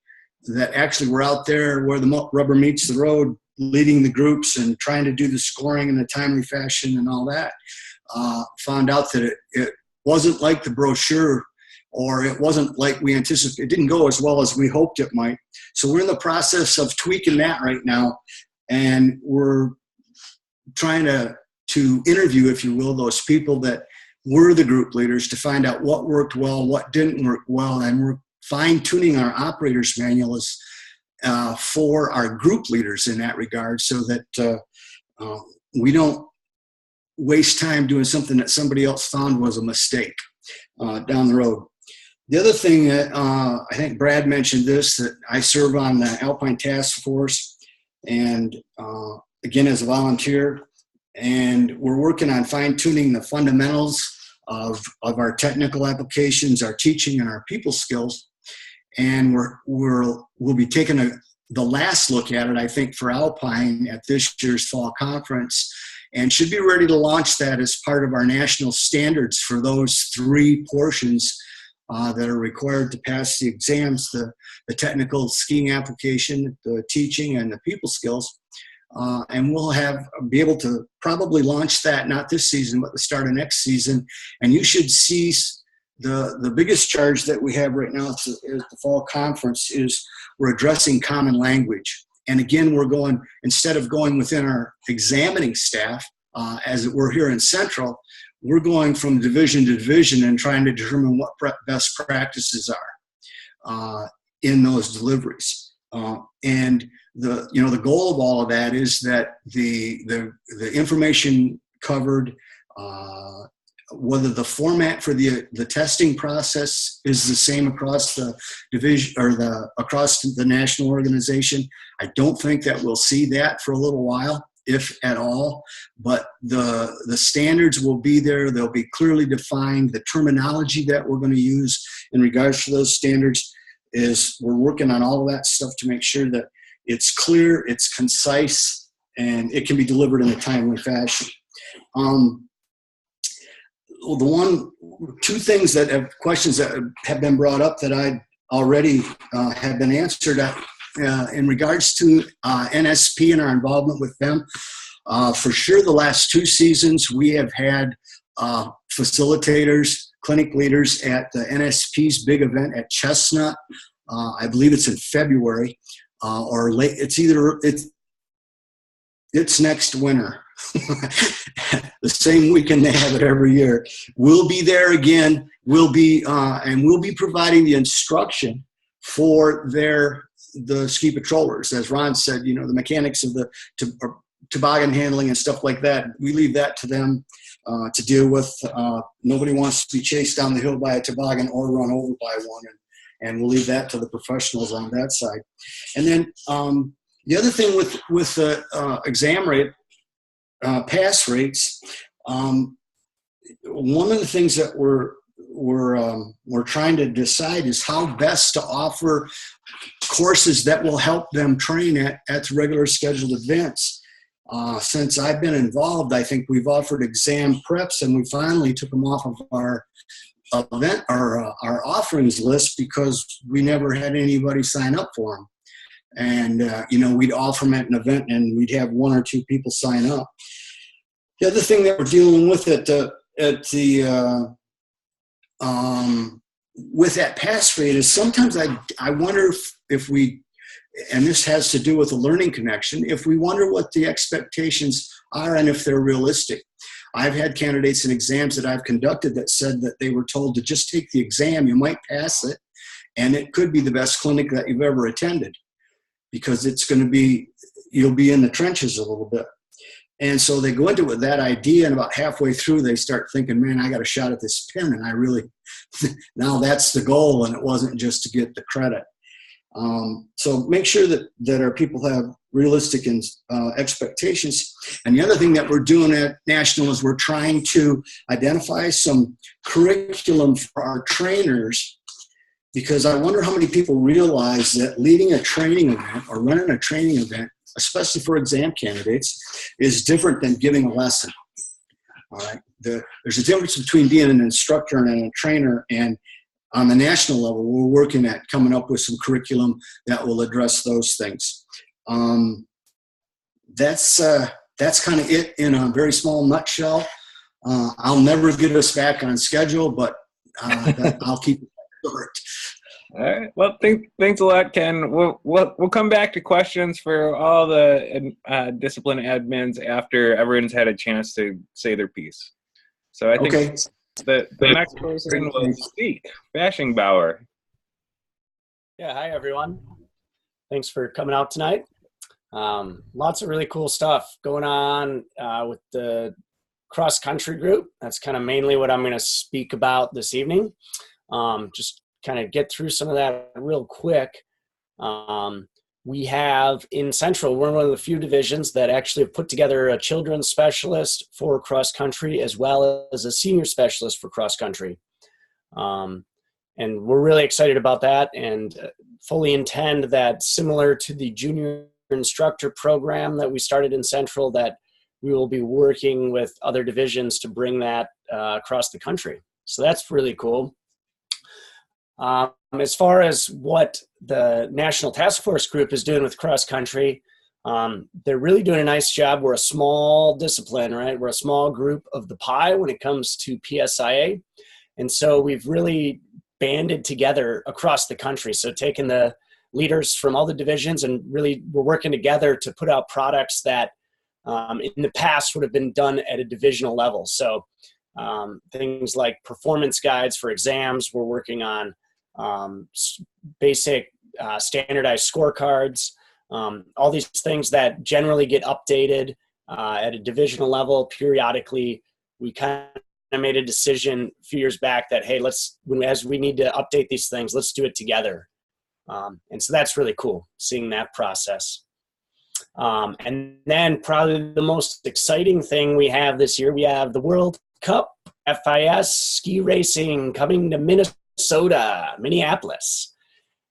actually were out there where the rubber meets the road, leading the groups and trying to do the scoring in a timely fashion and all that, found out that it wasn't like the brochure, or it wasn't like we anticipated. It didn't go as well as we hoped it might. So we're in the process of tweaking that right now, and we're trying to interview, if you will, those people that were the group leaders to find out what worked well, what didn't work well, and we're fine-tuning our operator's manuals for our group leaders in that regard, so that we don't waste time doing something that somebody else found was a mistake down the road. The other thing that I think Brad mentioned this, that I serve on the Alpine Task Force, and again as a volunteer, and we're working on fine-tuning the fundamentals of our technical applications, our teaching, and our people skills. And we'll be taking the last look at it, I think, for Alpine at this year's fall conference, and should be ready to launch that as part of our national standards for those 3 portions that are required to pass the exams: the technical skiing application, the teaching, and the people skills. And we'll be able to probably launch that not this season, but the start of next season. And you should see the biggest charge that we have right now at the fall conference is we're addressing common language. And again, we're going, instead of going within our examining staff, as it were here in Central, we're going from division to division and trying to determine what best practices are in those deliveries. And the goal of all of that is that the information covered, whether the format for the testing process is the same across the division or across the national organization. I don't think that we'll see that for a little while, if at all, but the standards will be there. They'll be clearly defined. The terminology that we're going to use in regards to those standards is we're working on all of that stuff to make sure that it's clear, it's concise, and it can be delivered in a timely fashion. Two things that questions that have been brought up that I already have been answered in regards to NSP and our involvement with them. For sure, the last 2 seasons, we have had facilitators, clinic leaders at the NSP's big event at Chestnut. I believe it's in February or late. It's next winter. The same weekend they have it every year. We'll be there again. We'll be providing the instruction for the ski patrollers. As Ron said, the mechanics of the toboggan handling and stuff like that, we leave that to them to deal with. Nobody wants to be chased down the hill by a toboggan or run over by one, and we'll leave that to the professionals on that side. And then the other thing with the exam rate, pass rates, one of the things that we're trying to decide is how best to offer courses that will help them train at the regular scheduled events. Since I've been involved, I think we've offered exam preps, and we finally took them off of our event, our offerings list, because we never had anybody sign up for them. And we'd offer them at an event, and we'd have 1 or 2 people sign up. The other thing that we're dealing with with that pass rate is sometimes I wonder if we, and this has to do with the learning connection, if we wonder what the expectations are and if they're realistic. I've had candidates in exams that I've conducted that said that they were told to just take the exam, you might pass it, and it could be the best clinic that you've ever attended, because you'll be in the trenches a little bit. And so they go into it with that idea, and about halfway through they start thinking, man, I got a shot at this pin, and I really, now that's the goal, and it wasn't just to get the credit. So make sure that our people have realistic expectations. And the other thing that we're doing at National is we're trying to identify some curriculum for our trainers, because I wonder how many people realize that leading a training event or running a training event, especially for exam candidates, is different than giving a lesson. All right. There's a difference between being an instructor and a trainer, and on the national level, we're working at coming up with some curriculum that will address those things. That's kind of it in a very small nutshell. I'll never get us back on schedule, but I'll keep it short. All right. Well, thanks a lot, Ken. We'll come back to questions for all the discipline admins after everyone's had a chance to say their piece. So I think the next person will speak. Fashingbauer. Yeah. Hi, everyone. Thanks for coming out tonight. Lots of really cool stuff going on with the cross country group. That's kind of mainly what I'm going to speak about this evening. Just kind of get through some of that real quick. We have in Central, we're one of the few divisions that actually have put together a children's specialist for cross country as well as a senior specialist for cross country. And we're really excited about that and fully intend that, similar to the junior instructor program that we started in Central, that we will be working with other divisions to bring that across the country. So that's really cool. As far as what the National Task Force Group is doing with cross country, they're really doing a nice job. We're a small discipline, right? We're a small group of the pie when it comes to PSIA. And so we've really banded together across the country. So taking the leaders from all the divisions and really we're working together to put out products that in the past would have been done at a divisional level. So things like performance guides for exams, we're working on basic standardized scorecards, all these things that generally get updated at a divisional level periodically. We kind of made a decision a few years back that, hey, as we need to update these things, let's do it together. And so that's really cool, seeing that process. And then probably the most exciting thing we have this year, we have the World Cup FIS ski racing coming to Minneapolis.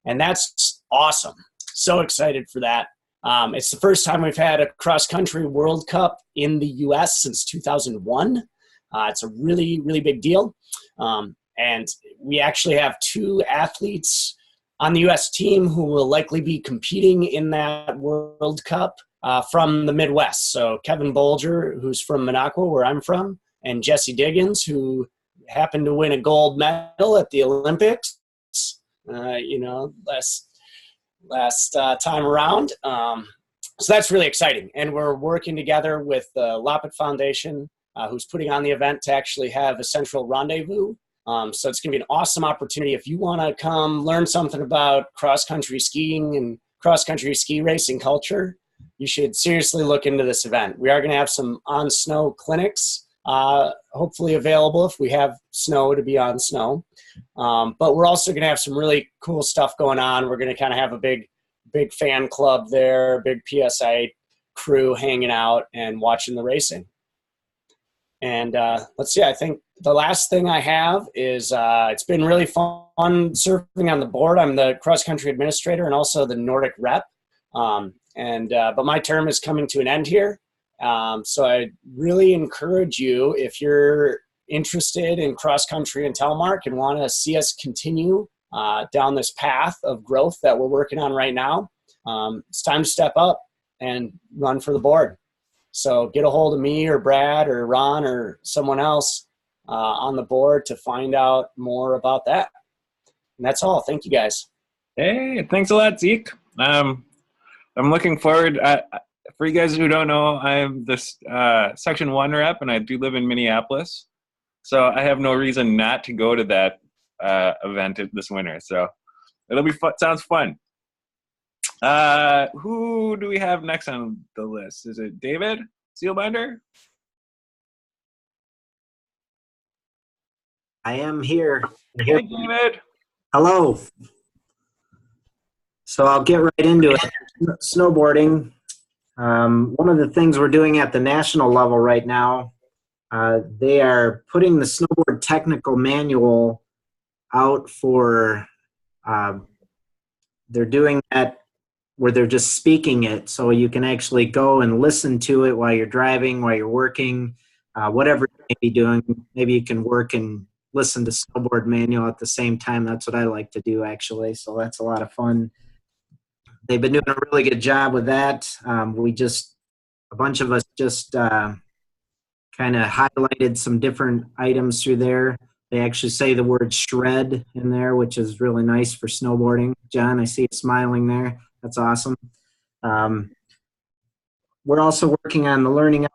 And that's awesome. So excited for that. It's the first time we've had a cross-country World Cup in the U.S. since 2001. It's a really, really big deal. And we actually have 2 athletes on the U.S. team who will likely be competing in that World Cup from the Midwest. So Kevin Bolger, who's from Minocqua, where I'm from, and Jesse Diggins, who happened to win a gold medal at the Olympics, last time around. So that's really exciting. And we're working together with the Loppet Foundation, who's putting on the event to actually have a central rendezvous. So it's going to be an awesome opportunity. If you want to come learn something about cross-country skiing and cross-country ski racing culture, you should seriously look into this event. We are going to have some on-snow clinics, hopefully available if we have snow to be on snow. But we're also going to have some really cool stuff going on. We're going to kind of have a big fan club there, a big PSI crew hanging out and watching the racing. And let's see, I think the last thing I have is it's been really fun serving on the board. I'm the cross-country administrator and also the Nordic rep. But my term is coming to an end here. So I really encourage you, if you're interested in cross-country and telemark and want to see us continue down this path of growth that we're working on right now, it's time to step up and run for the board. So get a hold of me or Brad or Ron or someone else on the board to find out more about that. And that's all. Thank you, guys. Hey, thanks a lot, Zeke. I'm looking forward. For you guys who don't know, I'm this Section 1 rep, and I do live in Minneapolis. So I have no reason not to go to that event this winter. So it'll be fun. Sounds fun. Who do we have next on the list? Is it David Sealbinder? I am here. Hey, David. Hello. So I'll get right into it. Snowboarding. One of the things we're doing at the national level right now, they are putting the snowboard technical manual out for, they're doing that where they're just speaking it, so you can actually go and listen to it while you're driving, while you're working, whatever you may be doing. Maybe you can work and listen to snowboard manual at the same time. That's what I like to do, actually, so that's a lot of fun. They've been doing a really good job with that. A bunch of us just kind of highlighted some different items through there. They actually say the word shred in there, which is really nice for snowboarding. John, I see you smiling there. That's awesome. We're also working on the learning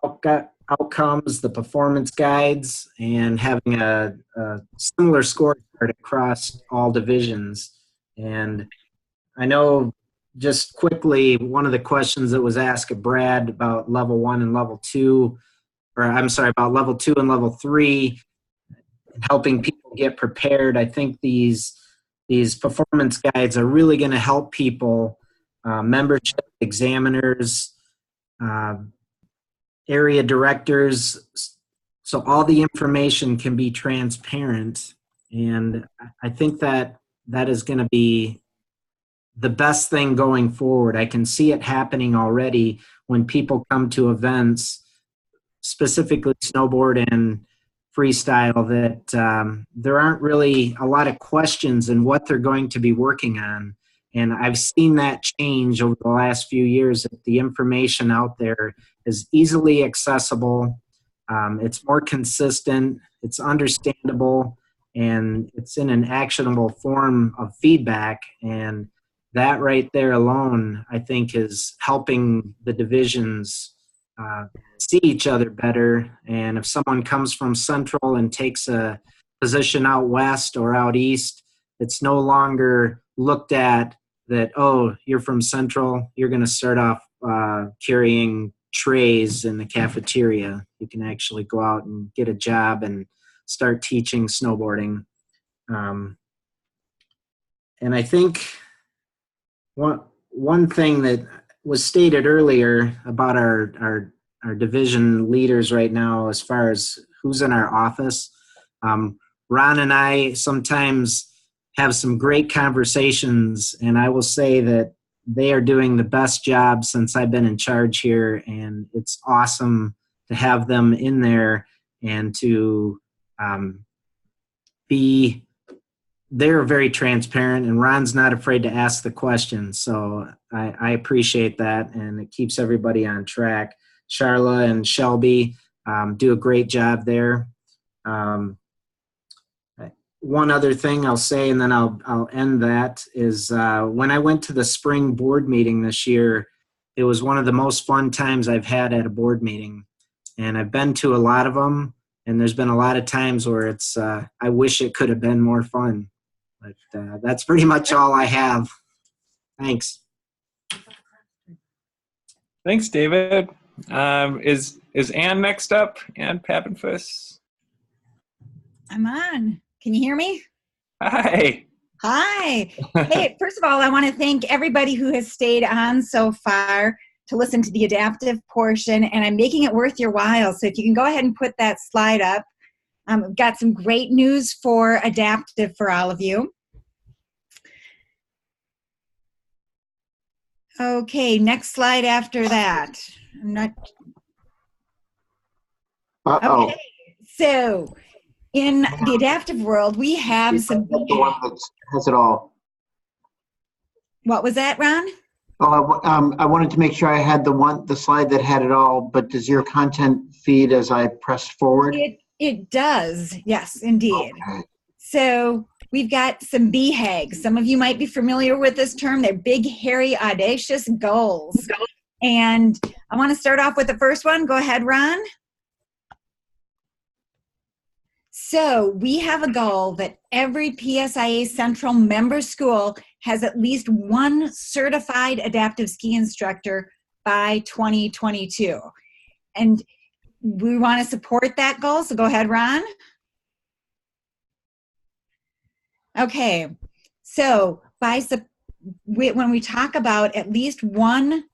outcomes, the performance guides, and having a similar scorecard across all divisions. And I know, just quickly, one of the questions that was asked of Brad about level 1 and level 2, or I'm sorry, about level 2 and level 3, helping people get prepared. I think these performance guides are really going to help people, membership, examiners, area directors, so all the information can be transparent. And I think that is going to be the best thing going forward. I can see it happening already when people come to events, specifically snowboard and freestyle, that there aren't really a lot of questions in what they're going to be working on. And I've seen that change over the last few years, that the information out there is easily accessible. It's more consistent, it's understandable, and it's in an actionable form of feedback. And that right there alone, I think, is helping the divisions see each other better. And if someone comes from Central and takes a position out west or out east, it's no longer looked at that, oh, you're from Central, you're going to start off carrying trays in the cafeteria. You can actually go out and get a job and start teaching snowboarding. And I think one thing that was stated earlier about our division leaders right now, as far as who's in our office, Ron and I sometimes have some great conversations, and I will say that they are doing the best job since I've been in charge here, and it's awesome to have them in there and to they're very transparent, and Ron's not afraid to ask the questions. So I appreciate that, and it keeps everybody on track. Charla and Shelby do a great job there. One other thing I'll say, and then I'll end that, is when I went to the spring board meeting this year, it was one of the most fun times I've had at a board meeting. And I've been to a lot of them, and there's been a lot of times where it's, I wish it could have been more fun. But that's pretty much all I have. Thanks. Thanks, David. Is Ann next up? Ann Pappenfuss? I'm on. Can you hear me? Hi. Hi. Hey, first of all, I want to thank everybody who has stayed on so far to listen to the adaptive portion, and I'm making it worth your while. So if you can go ahead and put that slide up. We've got some great news for adaptive for all of you. Okay, next slide after that. I'm not. Okay, so in the adaptive world, we have some. The one that has it all. What was that, Ron? Oh, I wanted to make sure I had the slide that had it all. But does your content feed as I press forward? It does, yes, indeed. Okay. So we've got some BHAGs. Some of you might be familiar with this term. They're big, hairy, audacious goals. And I want to start off with the first one. Go ahead, Ron. So we have a goal that every PSIA Central member school has at least one certified adaptive ski instructor by 2022. And we want to support that goal, so go ahead, Ron. Okay, so when we talk about at least one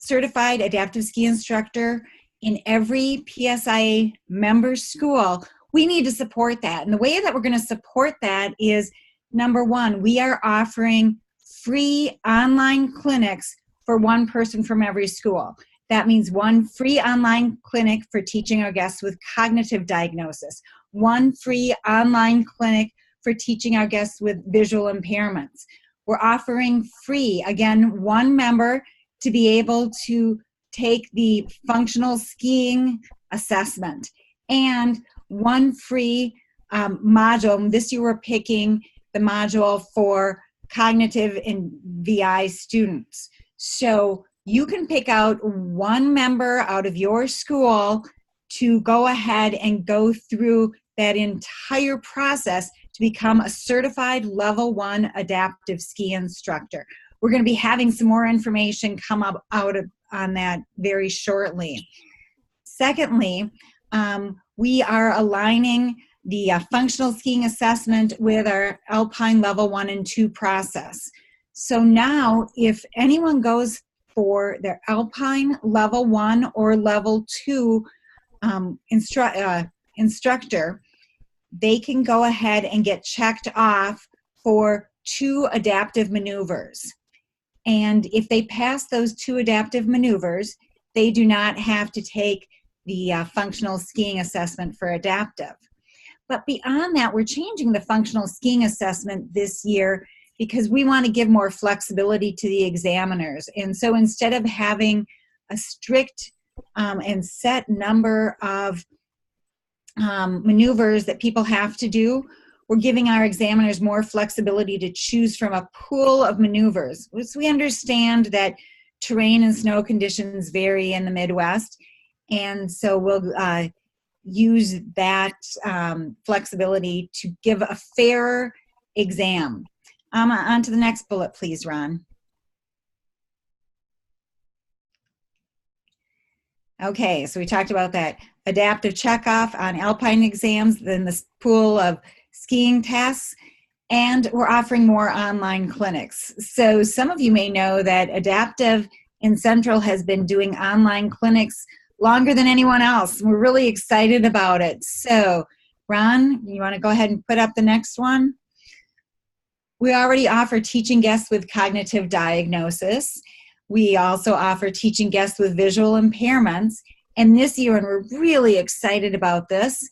certified adaptive ski instructor in every PSIA member school, we need to support that. And the way that we're going to support that is, number one, we are offering free online clinics for one person from every school. That means one free online clinic for teaching our guests with cognitive diagnosis, one free online clinic for teaching our guests with visual impairments. We're offering free, again, one member to be able to take the functional skiing assessment, and one free module. This year we're picking the module for cognitive and VI students. So you can pick out one member out of your school to go ahead and go through that entire process to become a certified level 1 adaptive ski instructor. We're going to be having some more information come up on that very shortly. Secondly, we are aligning the functional skiing assessment with our Alpine level 1 and 2 process. So now if anyone goes for their Alpine level 1 or level 2 instructor, they can go ahead and get checked off for 2 adaptive maneuvers. And if they pass those 2 adaptive maneuvers, they do not have to take the functional skiing assessment for adaptive. But beyond that, we're changing the functional skiing assessment this year because we want to give more flexibility to the examiners. And so instead of having a strict and set number of maneuvers that people have to do, we're giving our examiners more flexibility to choose from a pool of maneuvers. So we understand that terrain and snow conditions vary in the Midwest, and so we'll use that flexibility to give a fairer exam. On to the next bullet, please, Ron. Okay, so we talked about that adaptive checkoff on Alpine exams, then this pool of skiing tests, and we're offering more online clinics. So some of you may know that Adaptive in Central has been doing online clinics longer than anyone else. We're really excited about it. So Ron, you want to go ahead and put up the next one? We already offer teaching guests with cognitive diagnosis. We also offer teaching guests with visual impairments. And this year, and we're really excited about this,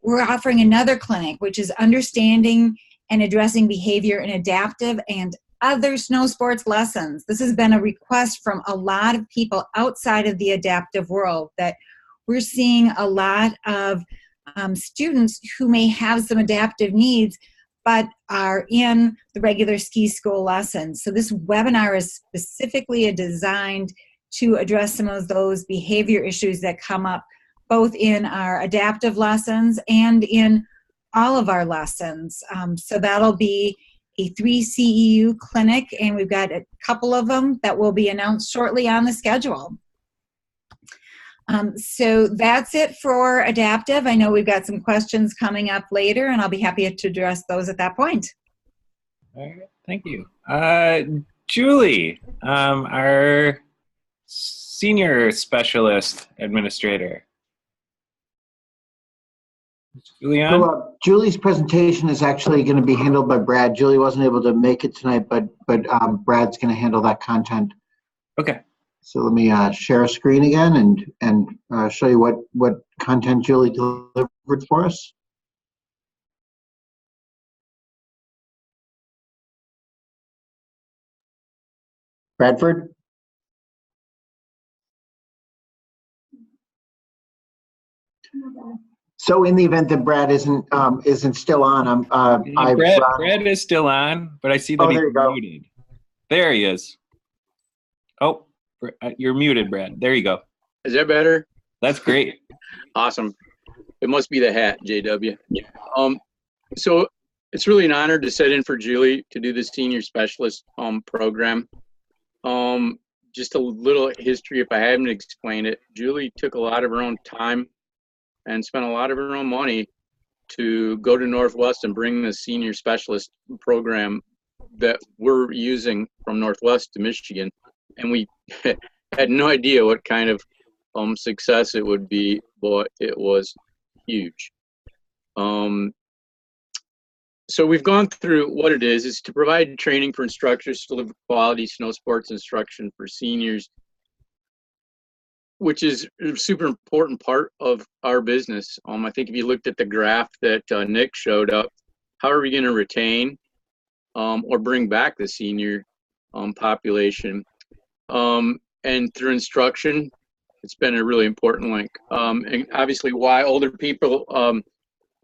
we're offering another clinic, which is understanding and addressing behavior in adaptive and other snow sports lessons. This has been a request from a lot of people outside of the adaptive world, that we're seeing a lot of students who may have some adaptive needs but are in the regular ski school lessons. So this webinar is specifically designed to address some of those behavior issues that come up both in our adaptive lessons and in all of our lessons. So that'll be a 3 CEU clinic, and we've got a couple of them that will be announced shortly on the schedule. So that's it for adaptive. I know we've got some questions coming up later, and I'll be happy to address those at that point. All right, thank you. Julie, our senior specialist administrator. Julian? So, Julie's presentation is actually going to be handled by Brad. Julie wasn't able to make it tonight, but Brad's going to handle that content. Okay. So let me share a screen again and show you what content Julie delivered for us. Bradford? So in the event that Brad isn't still on, Brad is still on, but I see that he's muted. There he is. Oh, you're muted, Brad. There you go. Is that better? That's great. Awesome. It must be the hat, JW. So it's really an honor to sit in for Julie to do the senior specialist program. Just a little history, if I haven't explained it. Julie took a lot of her own time and spent a lot of her own money to go to Northwest and bring the senior specialist program that we're using from Northwest to Michigan. And we had no idea what kind of success it would be, but it was huge. So we've gone through what it is to provide training for instructors to deliver quality snow sports instruction for seniors, which is a super important part of our business. I think if you looked at the graph that Nick showed up, how are we going to retain or bring back the senior population? And through instruction, it's been a really important link. And obviously why older people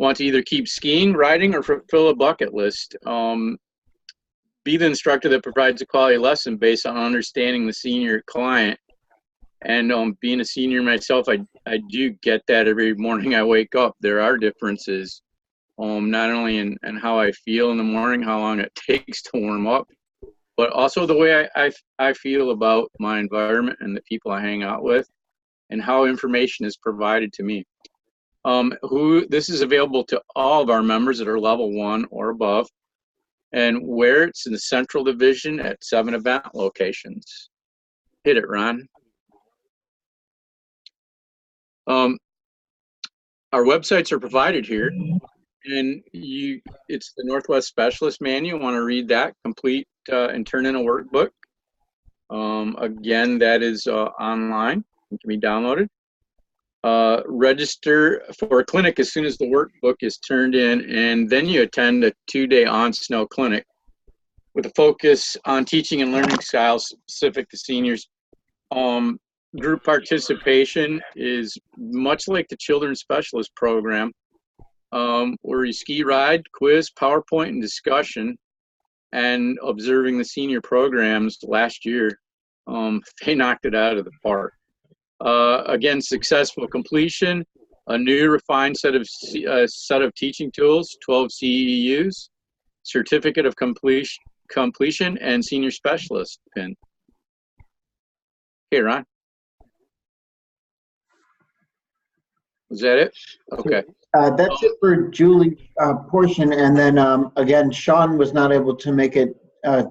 want to either keep skiing, riding, or fulfill a bucket list. Be the instructor that provides a quality lesson based on understanding the senior client. And being a senior myself, I do get that every morning I wake up. There are differences, not only in how I feel in the morning, how long it takes to warm up, but also the way I feel about my environment and the people I hang out with, and how information is provided to me. This is available to all of our members that are level 1 or above, and where it's in the Central Division at 7 event locations. Hit it, Ron. Our websites are provided here, and it's the Northwest Specialist Manual. You want to read that, complete and turn in a workbook. Again, that is online. It can be downloaded. Register for a clinic as soon as the workbook is turned in, and then you attend a 2-day on-snow clinic with a focus on teaching and learning styles specific to seniors. Group participation is much like the Children's Specialist program, where you ski, ride, quiz, PowerPoint, and discussion. And observing the senior programs last year, they knocked it out of the park. Again, successful completion, a new refined set of teaching tools, 12 CEUs, certificate of completion, and senior specialist pin. Okay, Ron. Was that it? Okay. That's it for Julie's portion. And then again, Sean was not able to make it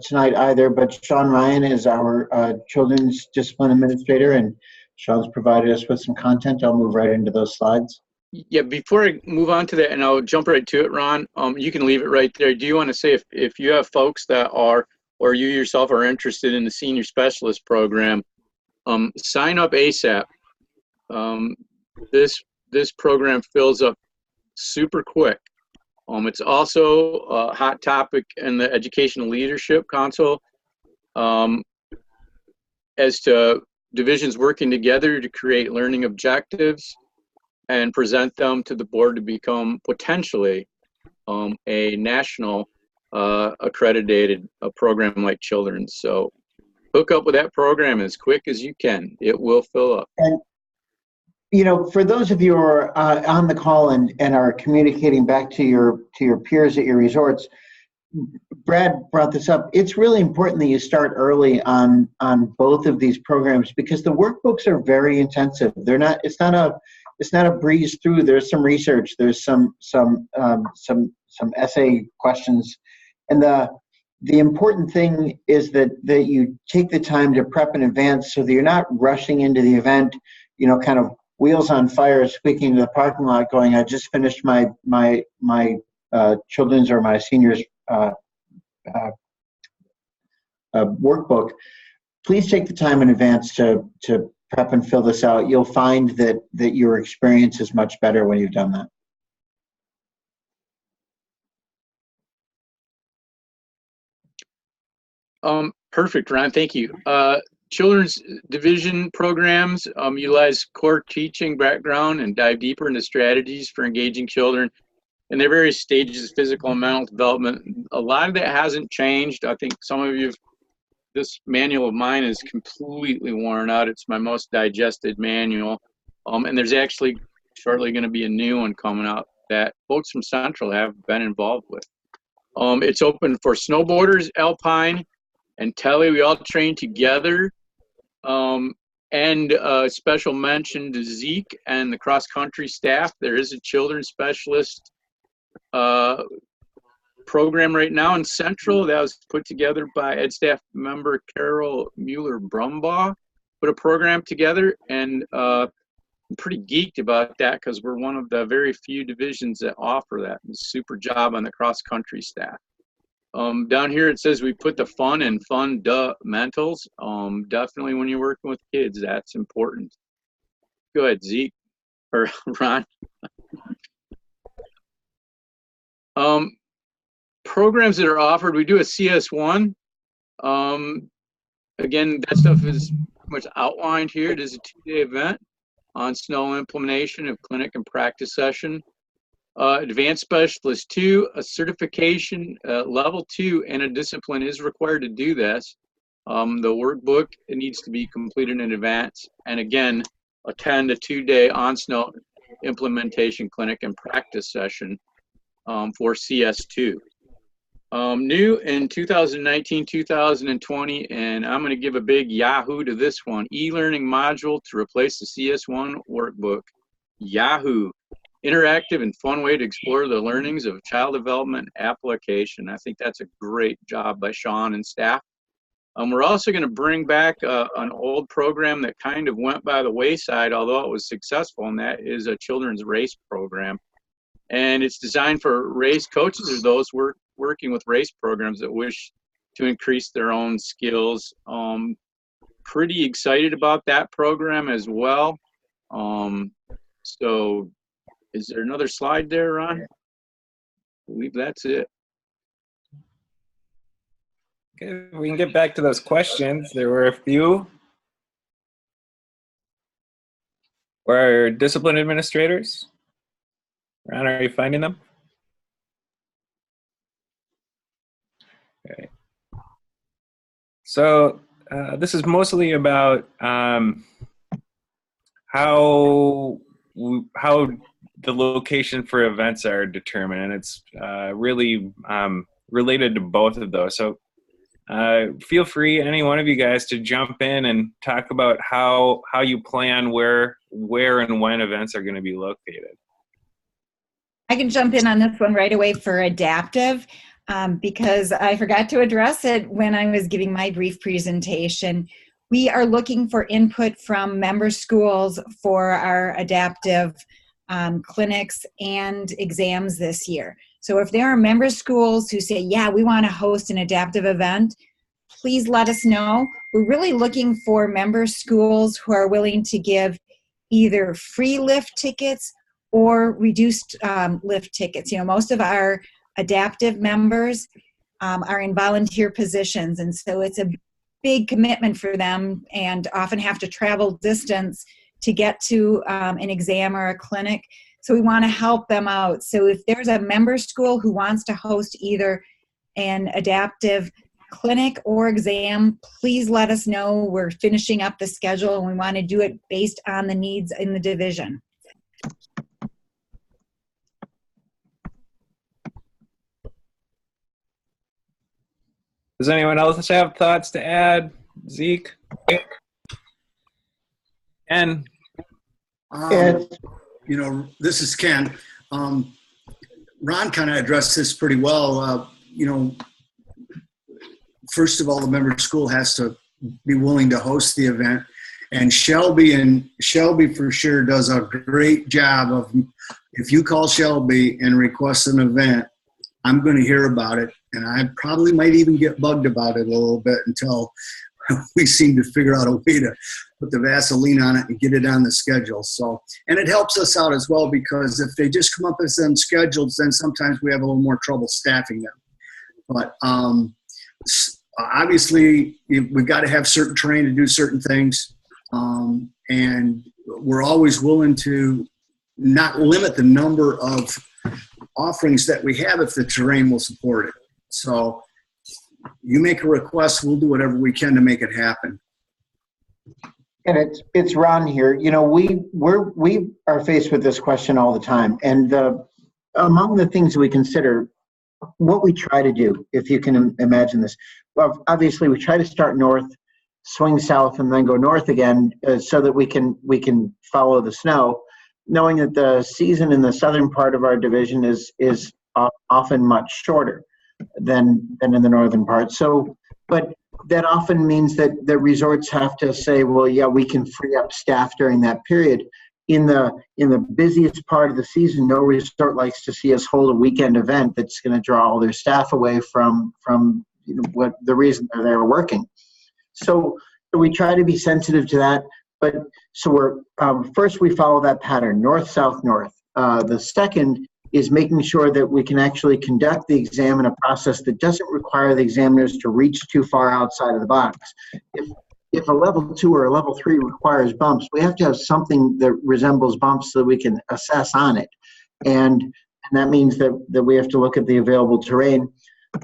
tonight either, but Sean Ryan is our children's discipline administrator, and Sean's provided us with some content. I'll move right into those slides. Yeah, before I move on to that, and I'll jump right to it, Ron, you can leave it right there. Do you want to say if you have folks that are, or you yourself are interested in the senior specialist program, sign up ASAP. This program fills up super quick. It's also a hot topic in the Educational Leadership Council as to divisions working together to create learning objectives and present them to the board to become potentially a national accredited program like Children's. So hook up with that program as quick as you can. It will fill up. And you know, for those of you who are on the call and are communicating back to your peers at your resorts, Brad brought this up. It's really important that you start early on both of these programs, because the workbooks are very intensive. They're not. It's not a breeze through. There's some research. There's some essay questions, and the important thing is that you take the time to prep in advance so that you're not rushing into the event, you know, kind of wheels on fire, squeaking to the parking lot going, I just finished my children's or my seniors workbook. Please take the time in advance to prep and fill this out. You'll find that your experience is much better when you've done that. Perfect, Ron, thank you. Children's division programs utilize core teaching background and dive deeper into strategies for engaging children in their various stages of physical and mental development. A lot of that hasn't changed. I think some of you, this manual of mine is completely worn out. It's my most digested manual. And there's actually shortly going to be a new one coming out that folks from Central have been involved with. It's open for snowboarders, alpine, and tele. We all train together. And special mention to Zeke and the cross-country staff. There is a children's specialist program right now in Central that was put together by Ed staff member Carol Mueller-Brumbaugh. put a program together, and I'm pretty geeked about that because we're one of the very few divisions that offer that. Super job on the cross-country staff. Down here it says we put the fun in fundamentals. Definitely when you're working with kids, that's important. Go ahead, Zeke or Ron. Programs that are offered, we do a CS1. Again, that stuff is pretty much outlined here. It is a 2-day event on snow implementation of clinic and practice session. Advanced Specialist 2, a certification level 2 and a discipline is required to do this. The workbook, it needs to be completed in advance. And again, attend a 2-day on snow implementation clinic and practice session for CS2. New in 2019-2020, and I'm going to give a big Yahoo to this one. E-learning module to replace the CS1 workbook. Yahoo! Interactive and fun way to explore the learnings of child development application. I think that's a great job by Sean and staff. We're also going to bring back an old program that kind of went by the wayside, although it was successful, and that is a children's race program. And it's designed for race coaches or those working with race programs that wish to increase their own skills. Pretty excited about that program as well. So is there another slide there, Ron? I believe that's it. Okay, we can get back to those questions. There were a few. Were discipline administrators? Ron, are you finding them? Okay. So this is mostly about how the location for events are determined, and it's really related to both of those. So feel free, any one of you guys, to jump in and talk about how you plan where and when events are going to be located. I can jump in on this one right away for adaptive because I forgot to address it when I was giving my brief presentation. We are looking for input from member schools for our adaptive clinics and exams this year. So if there are member schools who say, yeah, we want to host an adaptive event, please let us know. We're really looking for member schools who are willing to give either free lift tickets or reduced lift tickets. You know, most of our adaptive members are in volunteer positions, and so it's a big commitment for them and often have to travel distance to get to an exam or a clinic. So we want to help them out. So if there's a member school who wants to host either an adaptive clinic or exam, please let us know. We're finishing up the schedule and we want to do it based on the needs in the division. Does anyone else have thoughts to add? Zeke? Ken? You know, this is Ken. Ron kind of addressed this pretty well. You know, first of all, the member school has to be willing to host the event. And Shelby for sure does a great job of, if you call Shelby and request an event, I'm going to hear about it. And I probably might even get bugged about it a little bit until we seem to figure out a way to put the Vaseline on it and get it on the schedule. So, and it helps us out as well, because if they just come up as them schedules, then sometimes we have a little more trouble staffing them. But obviously, we've got to have certain terrain to do certain things. And we're always willing to not limit the number of offerings that we have if the terrain will support it. So you make a request, we'll do whatever we can to make it happen. And it's Ron here. You know, we are faced with this question all the time. And among the things we consider, what we try to do, if you can imagine this, well, obviously we try to start north, swing south, and then go north again, so that we can follow the snow, knowing that the season in the southern part of our division is often much shorter than in the northern part. So, but that often means that the resorts have to say, well, yeah, we can free up staff during that period. In the busiest part of the season, no resort likes to see us hold a weekend event that's going to draw all their staff away from what the reason they're working. So we try to be sensitive to that. But so we're first we follow that pattern, north, south, north. The second is making sure that we can actually conduct the exam in a process that doesn't require the examiners to reach too far outside of the box. If a level 2 or a level 3 requires bumps, we have to have something that resembles bumps so that we can assess on it. And that means that we have to look at the available terrain,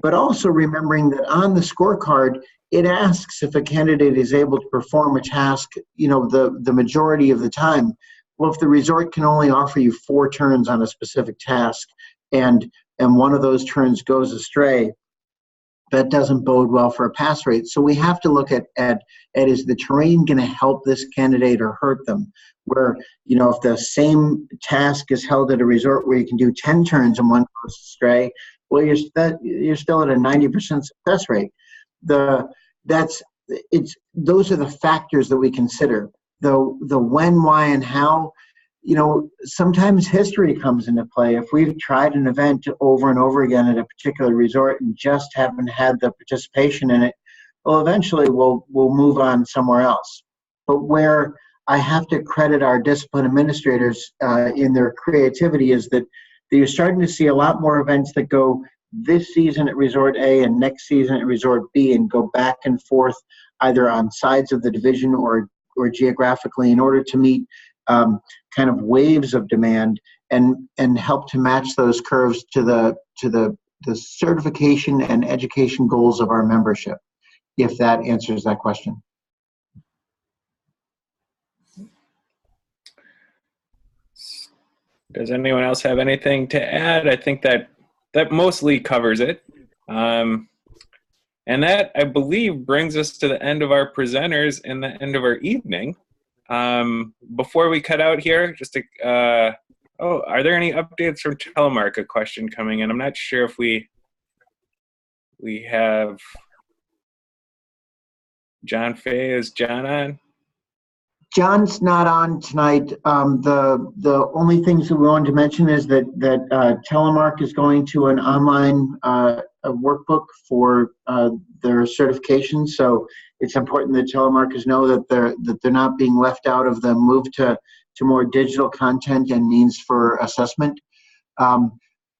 but also remembering that on the scorecard, it asks if a candidate is able to perform a task, the majority of the time. Well, if the resort can only offer you 4 turns on a specific task and one of those turns goes astray, that doesn't bode well for a pass rate. So we have to look at is the terrain going to help this candidate or hurt them? Where, if the same task is held at a resort where you can do 10 turns and one goes astray, well, you're still at a 90% success rate. Those are the factors that we consider. The when, why, and how, sometimes history comes into play. If we've tried an event over and over again at a particular resort and just haven't had the participation in it, well, eventually we'll move on somewhere else. But where I have to credit our discipline administrators in their creativity is that you're starting to see a lot more events that go this season at Resort A and next season at Resort B and go back and forth either on sides of the division or geographically in order to meet kind of waves of demand and help to match those curves to the certification and education goals of our membership, if that answers that question. Does anyone else have anything to add? I think that mostly covers it. And that, I believe, brings us to the end of our presenters and the end of our evening. Before we cut out here, just to, are there any updates from Telemark? A question coming in. I'm not sure if we have John Fay. Is John on? John's not on tonight. The only things that we wanted to mention is that Telemark is going to an online workbook for their certification. So it's important that Telemarkers know that they're not being left out of the move to more digital content and means for assessment.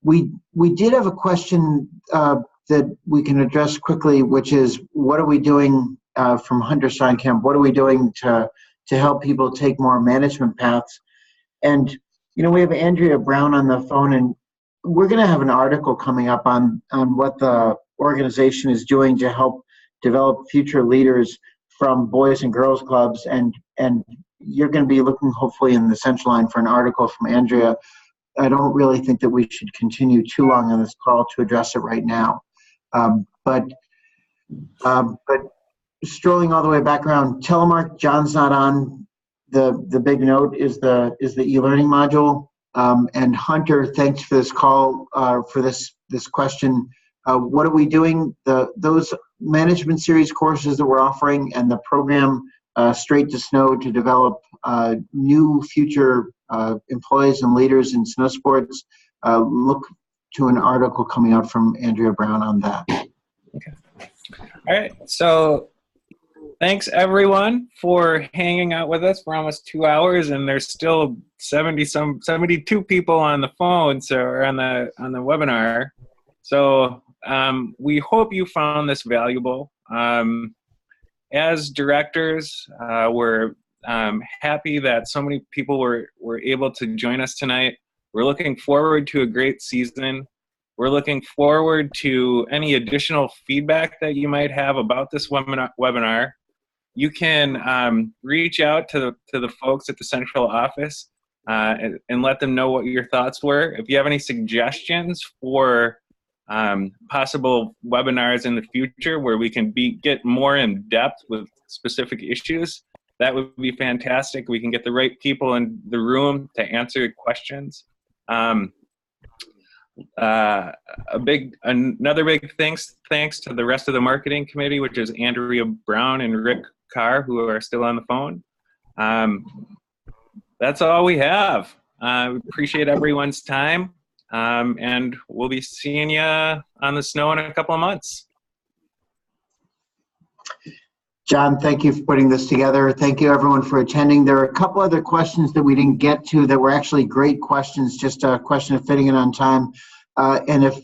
We did have a question that we can address quickly, which is what are we doing from Hunter Steinkamp? What are we doing to help people take more management paths? And, we have Andrea Brown on the phone, and we're going to have an article coming up on what the organization is doing to help develop future leaders from boys and girls clubs. And you're going to be looking hopefully in the Central Line for an article from Andrea. I don't really think that we should continue too long on this call to address it right now. But strolling all the way back around, Telemark, John's not on. The big note is the e-learning module. And Hunter, thanks for this call, for this question. What are we doing? Those management series courses that we're offering and the program Straight to Snow to develop new future employees and leaders in snow sports. Look to an article coming out from Andrea Brown on that. Okay. All right. So thanks everyone for hanging out with us for almost 2 hours, and there's still 72 people on the phone, or on the webinar. So we hope you found this valuable. As directors, we're happy that so many people were able to join us tonight. We're looking forward to a great season. We're looking forward to any additional feedback that you might have about this webinar. You can reach out to the folks at the central office and let them know what your thoughts were. If you have any suggestions for possible webinars in the future where we can get more in depth with specific issues, that would be fantastic. We can get the right people in the room to answer questions. Another big thanks to the rest of the marketing committee, which is Andrea Brown and Rick Carr, who are still on the phone. That's all we have. Appreciate everyone's time, and we'll be seeing you on the snow in a couple of months. John, thank you for putting this together. Thank you everyone for attending. There are a couple other questions that we didn't get to that were actually great questions, just a question of fitting it on time. And if,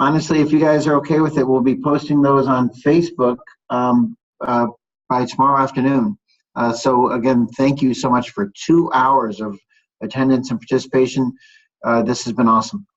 honestly, if you guys are okay with it, we'll be posting those on Facebook by tomorrow afternoon. So again, thank you so much for 2 hours of attendance and participation. This has been awesome.